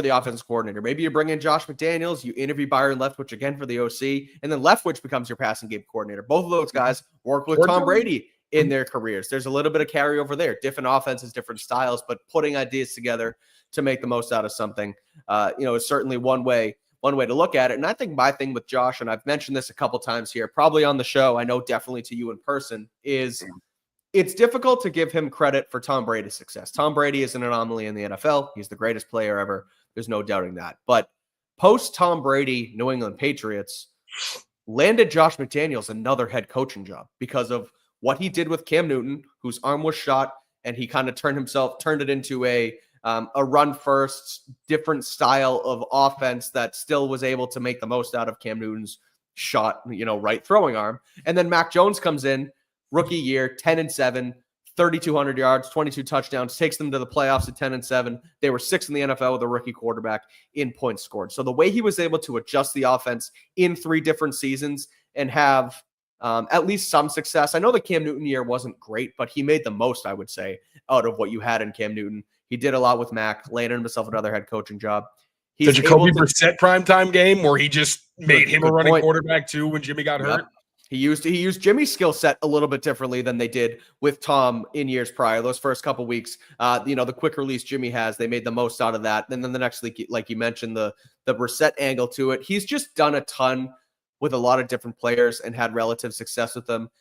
the offensive coordinator. Maybe you bring in Josh McDaniels, you interview Byron Leftwich again for the OC, and then Leftwich becomes your passing game coordinator. Both of those guys work with Tom Brady in their careers. There's a little bit of carryover there, different offenses, different styles, but putting ideas together to make the most out of something, is certainly one way to look at it. And I think my thing with Josh, and I've mentioned this a couple times here, probably on the show, I know definitely to you in person, is it's difficult to give him credit for Tom Brady's success. Tom Brady is an anomaly in the NFL. He's the greatest player ever. There's no doubting that. But post Tom Brady, New England Patriots landed Josh McDaniels another head coaching job because of what he did with Cam Newton, whose arm was shot, and he kind of turned it into a run first, different style of offense that still was able to make the most out of Cam Newton's shot, right throwing arm. And then Mac Jones comes in, rookie year, 10-7, 3,200 yards, 22 touchdowns, takes them to the playoffs at 10-7. They were 6th in the NFL with a rookie quarterback in points scored. So the way he was able to adjust the offense in 3 different seasons and have at least some success. I know the Cam Newton year wasn't great, but he made the most, I would say, out of what you had in Cam Newton. He did a lot with Mac, landed himself another head coaching job. The Jacoby Brissett primetime game where he just made him a running quarterback too when Jimmy got hurt. He used Jimmy's skill set a little bit differently than they did with Tom in years prior. Those first couple weeks, the quick release Jimmy has, they made the most out of that. And then the next week, like you mentioned, the Brissett angle to it. He's just done a ton with a lot of different players and had relative success with them.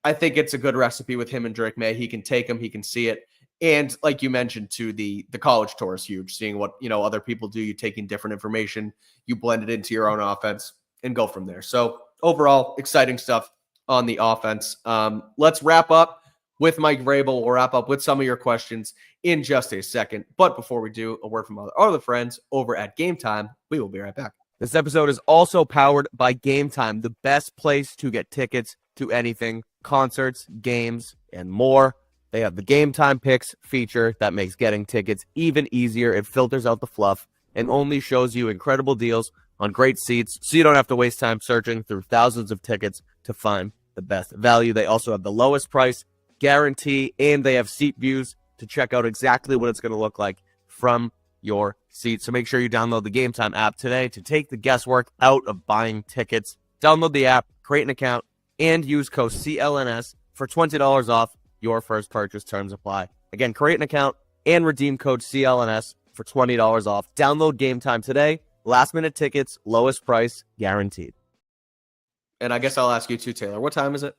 I think it's a good recipe with him and Drake Maye. He can take him, he can see it. And like you mentioned too, the college tour is huge. Seeing what other people do, you taking different information, you blend it into your own offense and go from there. So overall, exciting stuff on the offense. Let's wrap up with Mike Vrabel. We'll wrap up with some of your questions in just a second. But before we do, a word from our other friends over at GameTime. We will be right back. This episode is also powered by GameTime, the best place to get tickets to anything, concerts, games, and more. They have the GameTime Picks feature that makes getting tickets even easier. It filters out the fluff and only shows you incredible deals on great seats, so you don't have to waste time searching through thousands of tickets to find the best value. They also have the lowest price guarantee, and they have seat views to check out exactly what it's going to look like from your seat. So make sure you download the GameTime app today to take the guesswork out of buying tickets. Download the app, create an account, and use code CLNS for $20 off your first purchase. Terms apply. Again, create an account and redeem code CLNS for $20 off. Download GameTime today. Last minute tickets, lowest price guaranteed. And I guess I'll ask you too, Taylor. What time is it?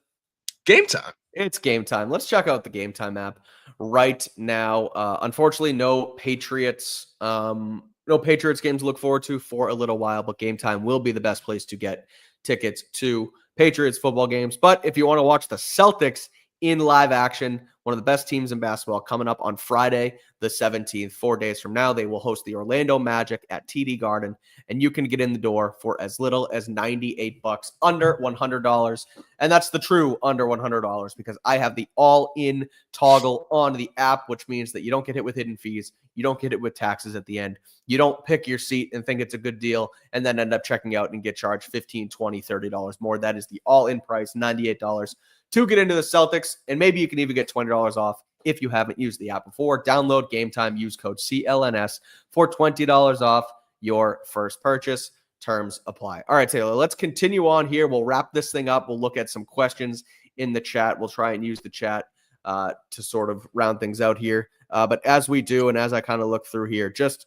Game time. It's game time. Let's check out the GameTime app right now. Unfortunately, no Patriots games to look forward to for a little while, but GameTime will be the best place to get tickets to Patriots football games. But if you want to watch the Celtics in live action, one of the best teams in basketball, coming up on Friday, the 17th. 4 days from now, they will host the Orlando Magic at TD Garden, and you can get in the door for as little as $98, under $100. And that's the true under $100, because I have the all-in toggle on the app, which means that you don't get hit with hidden fees. You don't get hit with taxes at the end. You don't pick your seat and think it's a good deal and then end up checking out and get charged $15, $20, $30 more. That is the all-in price, $98 to get into the Celtics. And maybe you can even get $20 off if you haven't used the app before. Download GameTime, use code CLNS for $20 off your first purchase. Terms apply. All right, Taylor, let's continue on here. We'll wrap this thing up. We'll look at some questions in the chat. We'll try and use the chat to sort of round things out here. But as we do, and as I kind of look through here, just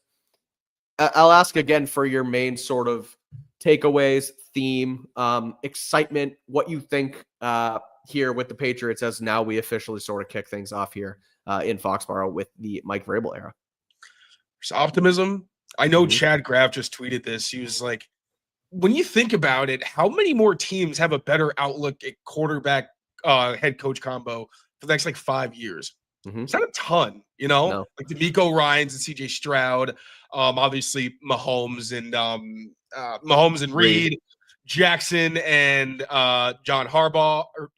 I'll ask again for your main sort of takeaways, theme, excitement, what you think here with the Patriots as now we officially sort of kick things off here in Foxborough with the Mike Vrabel era. There's optimism. I know Chad Graff just tweeted this. He was like, when you think about it, how many more teams have a better outlook at quarterback head coach combo for the next like 5 years? It's not a ton, you know, like the D'Amico Ryans and CJ Stroud, obviously Mahomes and Reed, Jackson and John Harbaugh or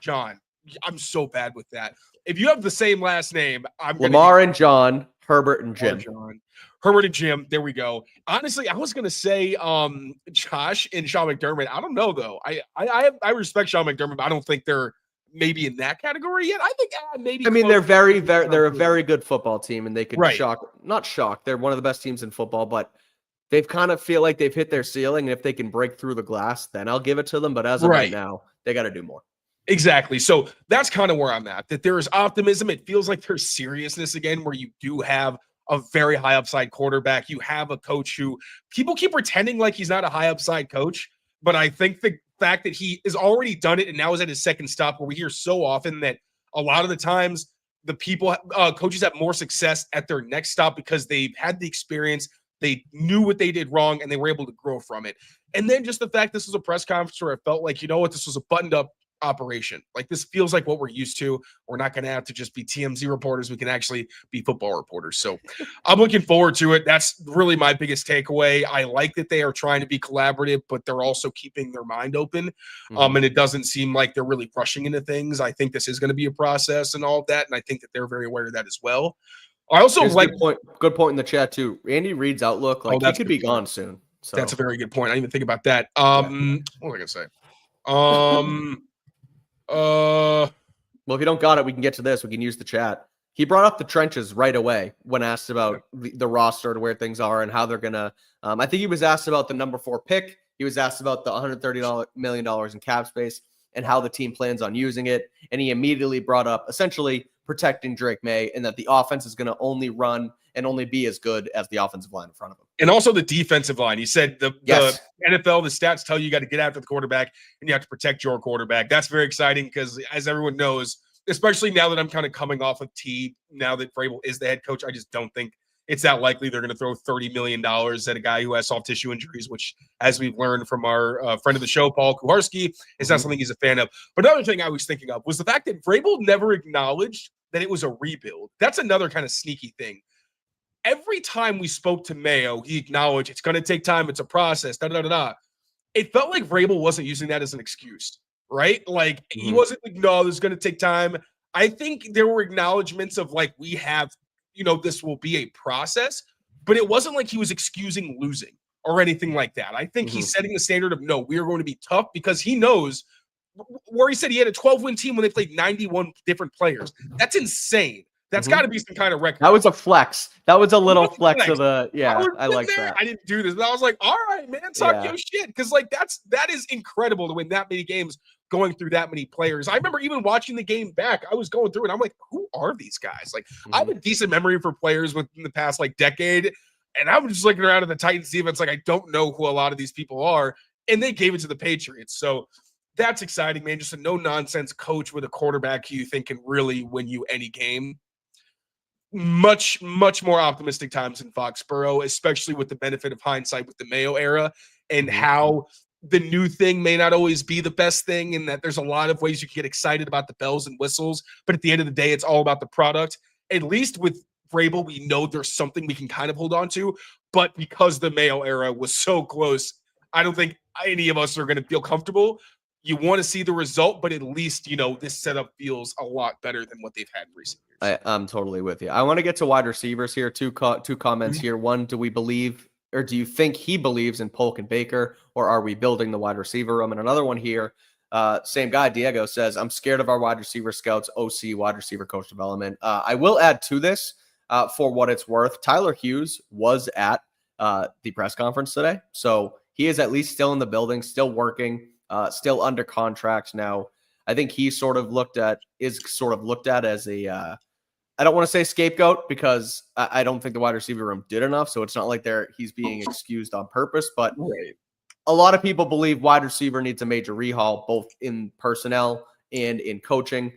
John. I'm so bad with that. If you have the same last name, I'm Lamar and John, Herbert and Jim. Herbert and Jim. There we go. Honestly, I was gonna say Josh and Sean McDermott. I don't know though. I respect Sean McDermott, but I don't think they're maybe in that category yet. I think maybe. I mean, they're a very good football team, and they could not shock. They're one of the best teams in football, but they've kind of feel like they've hit their ceiling. And if they can break through the glass, then I'll give it to them. But as of right now, they got to do more. Exactly. So that's kind of where I'm at, that there is optimism. It feels like there's seriousness again, where you do have a very high upside quarterback. You have a coach who people keep pretending like he's not a high upside coach. But I think the fact that he has already done it and now is at his second stop, where we hear so often that a lot of the times the coaches have more success at their next stop because they've had the experience, they knew what they did wrong, and they were able to grow from it. And then just the fact this was a press conference where I felt like, you know what, this was a buttoned up operation. Like, this feels like what we're used to. We're not going to have to just be TMZ reporters. We can actually be football reporters. So I'm looking forward to it. That's really my biggest takeaway. I like that they are trying to be collaborative, but they're also keeping their mind open. And it doesn't seem like they're really rushing into things. I think this is going to be a process and all of that. And I think that they're very aware of that as well. I also like good point in the chat too. Andy Reid's outlook, like he could be gone soon. So that's a very good point. I didn't even think about that. What was I going to say? Well, if you don't got it, we can get to this. We can use the chat. He brought up the trenches right away when asked about the roster and where things are and how they're gonna. I think he was asked about the number 4 pick. He was asked about the $130 million in cap space and how the team plans on using it. And he immediately brought up essentially protecting Drake Maye and that the offense is going to only run and only be as good as the offensive line in front of him. And also the defensive line. He said the NFL, the stats tell you got to get after the quarterback and you have to protect your quarterback. That's very exciting because, as everyone knows, especially now that I'm kind of coming off of T, now that Vrabel is the head coach, I just don't think it's that likely they're going to throw $30 million at a guy who has soft tissue injuries, which, as we've learned from our friend of the show, Paul Kuharski, is not something he's a fan of. But another thing I was thinking of was the fact that Vrabel never acknowledged that it was a rebuild. That's another kind of sneaky thing. Every time we spoke to Mayo, he acknowledged it's going to take time. It's a process. It felt like Vrabel wasn't using that as an excuse, right? Like he wasn't like, no, this is going to take time. I think there were acknowledgments of like, we have, this will be a process, but it wasn't like he was excusing losing or anything like that. I think he's setting the standard of, no, we are going to be tough because he knows where he said he had a 12-win team when they played 91 different players. That's insane. That's got to be some kind of record. That was a flex. That was a little flex of the, I like that. I didn't do this, but I was like, all right, man, talk your shit. Because like that is incredible to win that many games going through that many players. I remember even watching the game back, I was going through it. I'm like, who are these guys? Like I have a decent memory for players within the past like decade. And I'm just looking around at the Titans defense, like I don't know who a lot of these people are. And they gave it to the Patriots. So that's exciting, man. Just a no-nonsense coach with a quarterback who you think can really win you any game. Much, much more optimistic times in Foxborough, especially with the benefit of hindsight with the Mayo era and how the new thing may not always be the best thing, and that there's a lot of ways you can get excited about the bells and whistles, but at the end of the day, it's all about the product. At least with Vrabel, we know there's something we can kind of hold on to, but because the Mayo era was so close, I don't think any of us are going to feel comfortable. You want to see the result, but at least, this setup feels a lot better than what they've had in recent years. I'm totally with you. I want to get to wide receivers here. Two comments here. One, do we believe, or do you think he believes in Polk and Baker, or are we building the wide receiver room? And another one here, same guy, Diego, says, I'm scared of our wide receiver scouts, OC, wide receiver coach development. I will add to this, for what it's worth, Tyler Hughes was at the press conference today. So he is at least still in the building, still working, still under contract now. I think he's sort of looked at as a, I don't want to say scapegoat, because I don't think the wide receiver room did enough. So it's not like he's being excused on purpose, but a lot of people believe wide receiver needs a major rehaul, both in personnel and in coaching.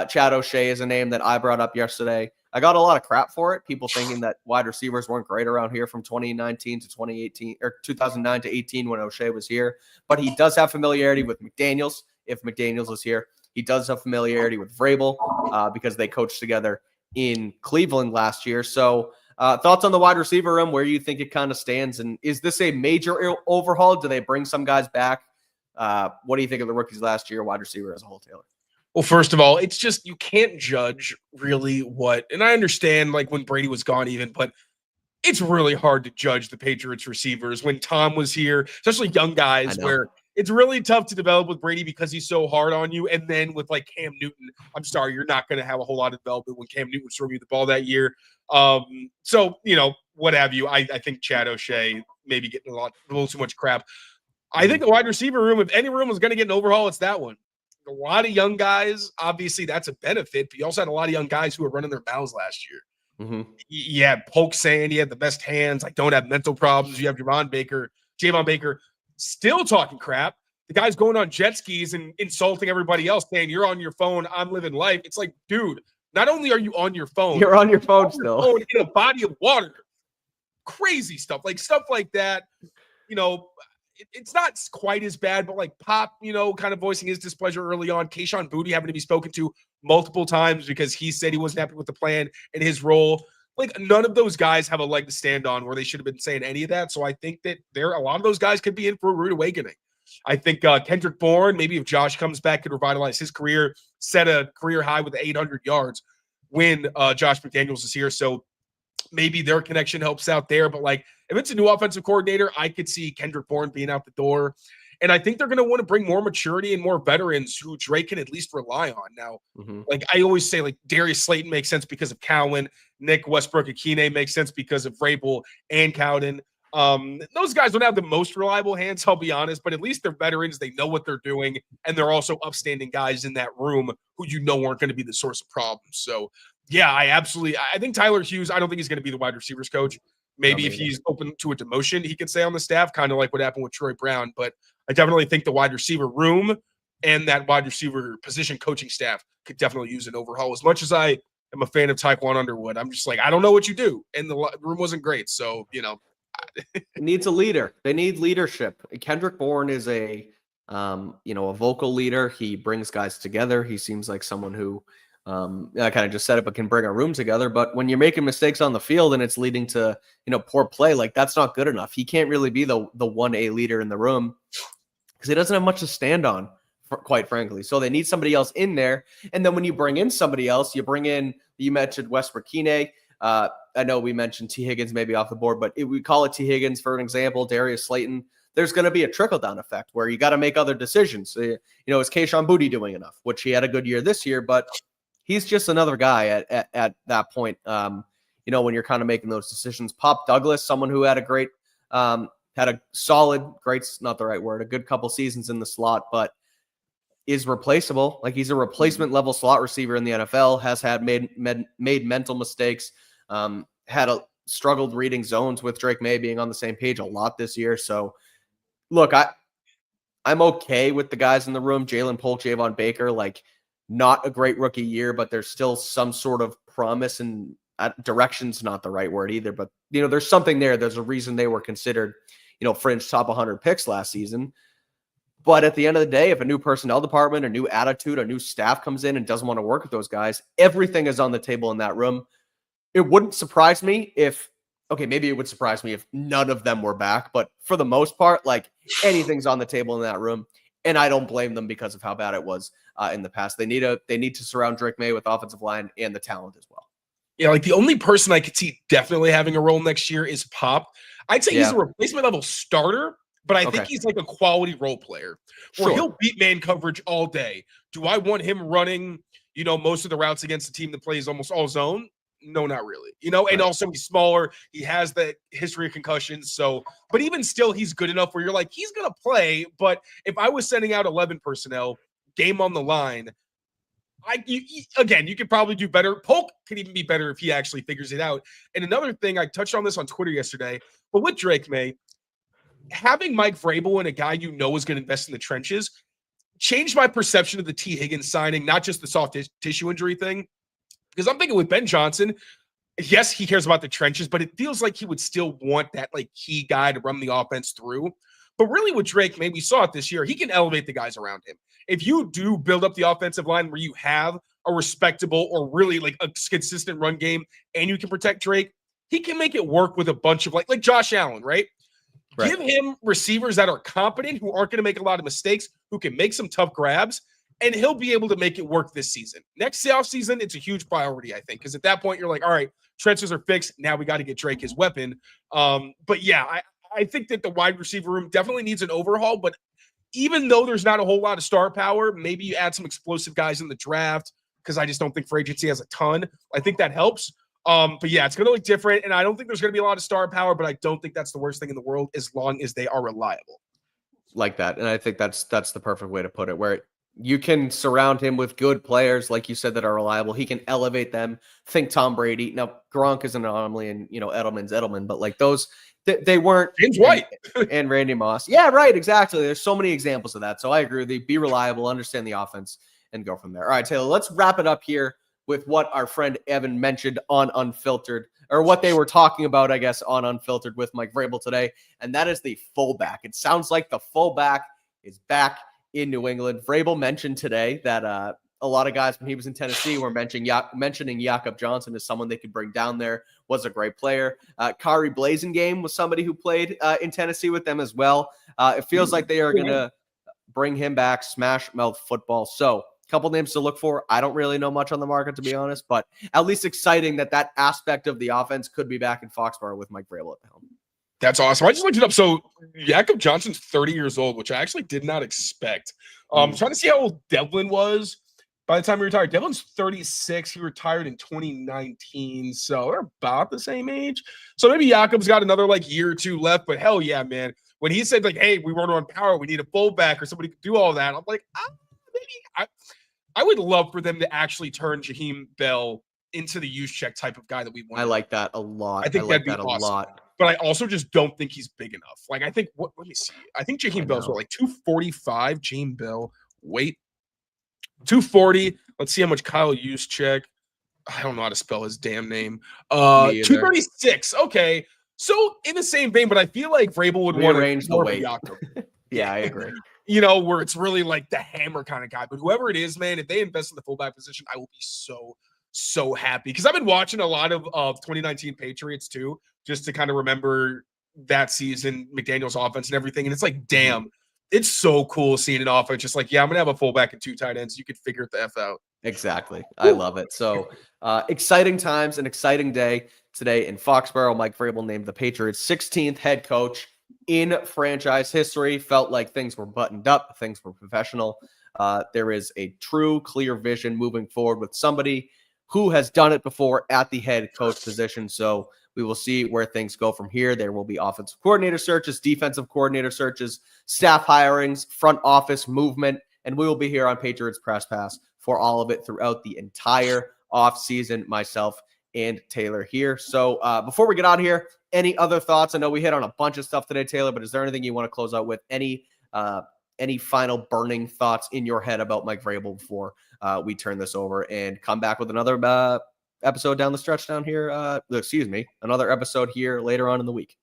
Chad O'Shea is a name that I brought up yesterday. I got a lot of crap for it. People thinking that wide receivers weren't great around here from 2019 to 2018, or 2009 to 18 when O'Shea was here. But he does have familiarity with McDaniels. If McDaniels is here, he does have familiarity with Vrabel because they coached together in Cleveland last year. So thoughts on the wide receiver room, where you think it kind of stands, and is this a major overhaul? Do they bring some guys back? What do you think of the rookies last year, wide receiver as a whole, Taylor? Well, first of all, it's just you can't judge really and I understand like when Brady was gone even, but it's really hard to judge the Patriots receivers when Tom was here, especially young guys, where it's really tough to develop with Brady because he's so hard on you. And then with like Cam Newton, I'm sorry, you're not going to have a whole lot of development when Cam Newton was throwing you the ball that year. So, what have you. I think Chad O'Shea maybe getting a little too much crap. I think the wide receiver room, if any room was going to get an overhaul, it's that one. A lot of young guys, obviously that's a benefit, but you also had a lot of young guys who were running their mouths last year. Mm-hmm. You had Polk saying he had the best hands. I don't have mental problems. You have Javon Baker still talking crap. The guy's going on jet skis and insulting everybody else, saying you're on your phone, I'm living life. It's like, dude, not only are you on your phone, you're on your phone still in a body of water. Crazy stuff like that. It's not quite as bad, but like Pop, kind of voicing his displeasure early on. Kayshon Boutte having to be spoken to multiple times because he said he wasn't happy with the plan and his role. Like, none of those guys have a leg to stand on where they should have been saying any of that. So I think that a lot of those guys could be in for a rude awakening. I think Kendrick Bourne, maybe if Josh comes back, could revitalize his career, set a career high with 800 yards when Josh McDaniels is here. So maybe their connection helps out there. But like, if it's a new offensive coordinator, I could see Kendrick Bourne being out the door. And I think they're going to want to bring more maturity and more veterans who Drake can at least rely on. Now, like I always say, like Darius Slayton makes sense because of Cowan. Nick Westbrook-Akine makes sense because of Vrabel and Cowden. Those guys don't have the most reliable hands, I'll be honest, but at least they're veterans. They know what they're doing, and they're also upstanding guys in that room who aren't going to be the source of problems. So, yeah, I think Tyler Hughes, I don't think he's going to be the wide receivers coach. Maybe if he's open to a demotion, he could stay on the staff, kind of like what happened with Troy Brown. But I definitely think the wide receiver room and that wide receiver position coaching staff could definitely use an overhaul. As much as I am a fan of Tyquan Underwood, I'm just like, I don't know what you do. And the room wasn't great. So, It needs a leader. They need leadership. Kendrick Bourne is a vocal leader. He brings guys together. He seems like someone who, I kind of just said it, but can bring a room together. But when you're making mistakes on the field and it's leading to, poor play, like that's not good enough. He can't really be the 1A leader in the room because he doesn't have much to stand on, quite frankly. So they need somebody else in there. And then when you bring in somebody else, you mentioned Westbrook-Akine. I know we mentioned T. Higgins maybe off the board, but if we call it T. Higgins for an example, Darius Slayton, there's going to be a trickle-down effect where you got to make other decisions. Is Kayshon Boutte doing enough? Which he had a good year this year, but he's just another guy at that point. When you're kind of making those decisions. Pop Douglas, someone who had a great, had a solid, great's not the right word, a good couple seasons in the slot, but is replaceable. Like he's a replacement level slot receiver in the NFL, has had made mental mistakes, struggled reading zones with Drake Maye being on the same page a lot this year. So look, I'm okay with the guys in the room. Jalen Polk, Javon Baker, like not a great rookie year, but there's still some sort of promise, and direction's not the right word either, but there's something there. There's a reason they were considered, fringe top 100 picks last season. But at the end of the day, if a new personnel department, a new attitude, a new staff comes in and doesn't want to work with those guys, everything is on the table in that room. It wouldn't surprise me if, okay, maybe it would surprise me if none of them were back, but for the most part, like anything's on the table in that room. And I don't blame them because of how bad it was in the past. They need to surround Drake Maye with offensive line and the talent as well. Yeah, like the only person I could see definitely having a role next year is Pop. I'd say he's a replacement level starter, but I think he's like a quality role player where he'll beat man coverage all day. Do I want him running, most of the routes against a team that plays almost all zone? No, not really. And also he's smaller. He has the history of concussions. So, but even still, he's good enough where you're like, he's going to play. But if I was sending out 11 personnel, game on the line, you could probably do better. Polk could even be better if he actually figures it out. And another thing, I touched on this on Twitter yesterday, but with Drake Maye, having Mike Vrabel and a guy is going to invest in the trenches changed my perception of the T. Higgins signing, not just the soft tissue injury thing. Because I'm thinking with Ben Johnson, yes, he cares about the trenches, but it feels like he would still want that like key guy to run the offense through. But really with Drake, maybe we saw it this year, he can elevate the guys around him. If you do build up the offensive line where you have a respectable or really like a consistent run game and you can protect Drake, he can make it work with a bunch of like Josh Allen, right? Give him receivers that are competent, who aren't going to make a lot of mistakes, who can make some tough grabs, and he'll be able to make it work this season. Next offseason, it's a huge priority, I think, because at that point, you're like, all right, trenches are fixed. Now we got to get Drake his weapon. But yeah, I think that the wide receiver room definitely needs an overhaul, but even though there's not a whole lot of star power, maybe you add some explosive guys in the draft, because I just don't think free agency has a ton. I think that helps. But yeah, it's going to look different, and I don't think there's going to be a lot of star power, but I don't think that's the worst thing in the world as long as they are reliable. Like that, and I think that's the perfect way to put it, where you can surround him with good players, like you said, that are reliable. He can elevate them. Think Tom Brady. Now, Gronk is an anomaly, and Edelman's Edelman, but like those, they weren't. James White and Randy Moss. Yeah, right, exactly. There's so many examples of that. So I agree with you. Be reliable, understand the offense, and go from there. All right, Taylor, let's wrap it up here with what our friend Evan mentioned on Unfiltered, or what they were talking about, I guess, on Unfiltered with Mike Vrabel today, and that is the fullback. It sounds like the fullback is back in New England. Vrabel mentioned today that a lot of guys when he was in Tennessee were mentioning Jakob Johnson as someone they could bring down there, was a great player. Kari Blasingame was somebody who played in Tennessee with them as well. It feels like they are going to bring him back, smash mouth football. So couple names to look for. I don't really know much on the market, to be honest, but at least exciting that aspect of the offense could be back in Foxborough with Mike Vrabel at the helm. That's awesome. I just looked it up. So Jakob Johnson's 30 years old, which I actually did not expect. Trying to see how old Devlin was by the time he retired. Devlin's 36. He retired in 2019. So they're about the same age. So maybe Jakob's got another year or two left, but hell yeah, man. When he said hey, we run on power, we need a fullback or somebody could do all that. I'm like, maybe I would love for them to actually turn Jaheim Bell into the use check type of guy that we want. I like that a lot. I think that'd be awesome. A lot. But I also just don't think he's big enough. I think let me see. I think Jaheim Bell's 245. Jaheim Bell. Wait. 240. Let's see how much Kyle Juszczyk. I don't know how to spell his damn name. 236. Okay. So in the same vein, but I feel like Vrabel would want to range the weight. Yeah, I agree. Where it's really the hammer kind of guy. But whoever it is, man, if they invest in the fullback position, I will be so happy. Because I've been watching a lot of 2019 Patriots too, just to kind of remember that season, McDaniel's offense and everything. And it's damn, it's so cool seeing an offense just I'm going to have a fullback and two tight ends. You can figure it the F out. Exactly. I love it. So exciting times, an exciting day today in Foxborough. Mike Vrabel named the Patriots 16th head coach in franchise history. Felt like things were buttoned up, things were professional. There is a true, clear vision moving forward with somebody who has done it before at the head coach position. So we will see where things go from here. There will be offensive coordinator searches, defensive coordinator searches, staff hirings, front office movement, and we will be here on Patriots Press Pass for all of it throughout the entire offseason, myself and Taylor here. So before we get out of here, any other thoughts? I know we hit on a bunch of stuff today, Taylor, but is there anything you want to close out with? Any final burning thoughts in your head about Mike Vrabel before we turn this over and come back with another episode down the stretch down here? Another episode here later on in the week.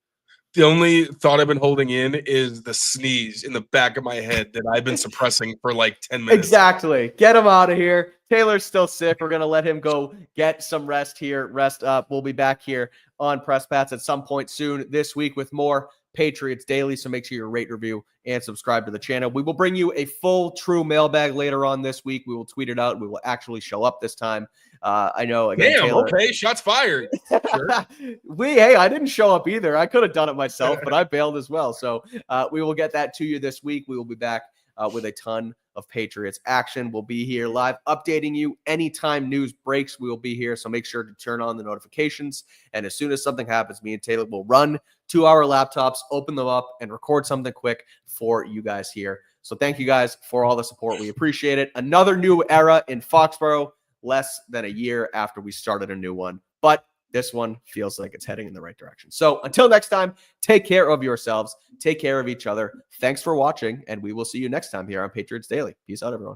The only thought I've been holding in is the sneeze in the back of my head that I've been suppressing for like 10 minutes. Exactly. Get him out of here. Taylor's still sick. We're going to let him go get some rest here. Rest up. We'll be back here on Press Pats at some point soon this week with more Patriots Daily. So make sure you rate, review, and subscribe to the channel. We will bring you a full true mailbag later on this week. We will tweet it out. We will actually show up this time. I know. Again, Damn, Taylor, okay, shots fired. Sure. Hey, I didn't show up either. I could have done it myself, but I bailed as well. So we will get that to you this week. We will be back with a ton of Patriots action. We'll be here live updating you anytime news breaks. We will be here. So make sure to turn on the notifications. And as soon as something happens, me and Taylor will run to our laptops, open them up, and record something quick for you guys here. So thank you guys for all the support. We appreciate it. Another new era in Foxborough, less than a year after we started a new one. But this one feels like it's heading in the right direction. So until next time, take care of yourselves. Take care of each other. Thanks for watching, and we will see you next time here on Patriots Daily. Peace out, everyone.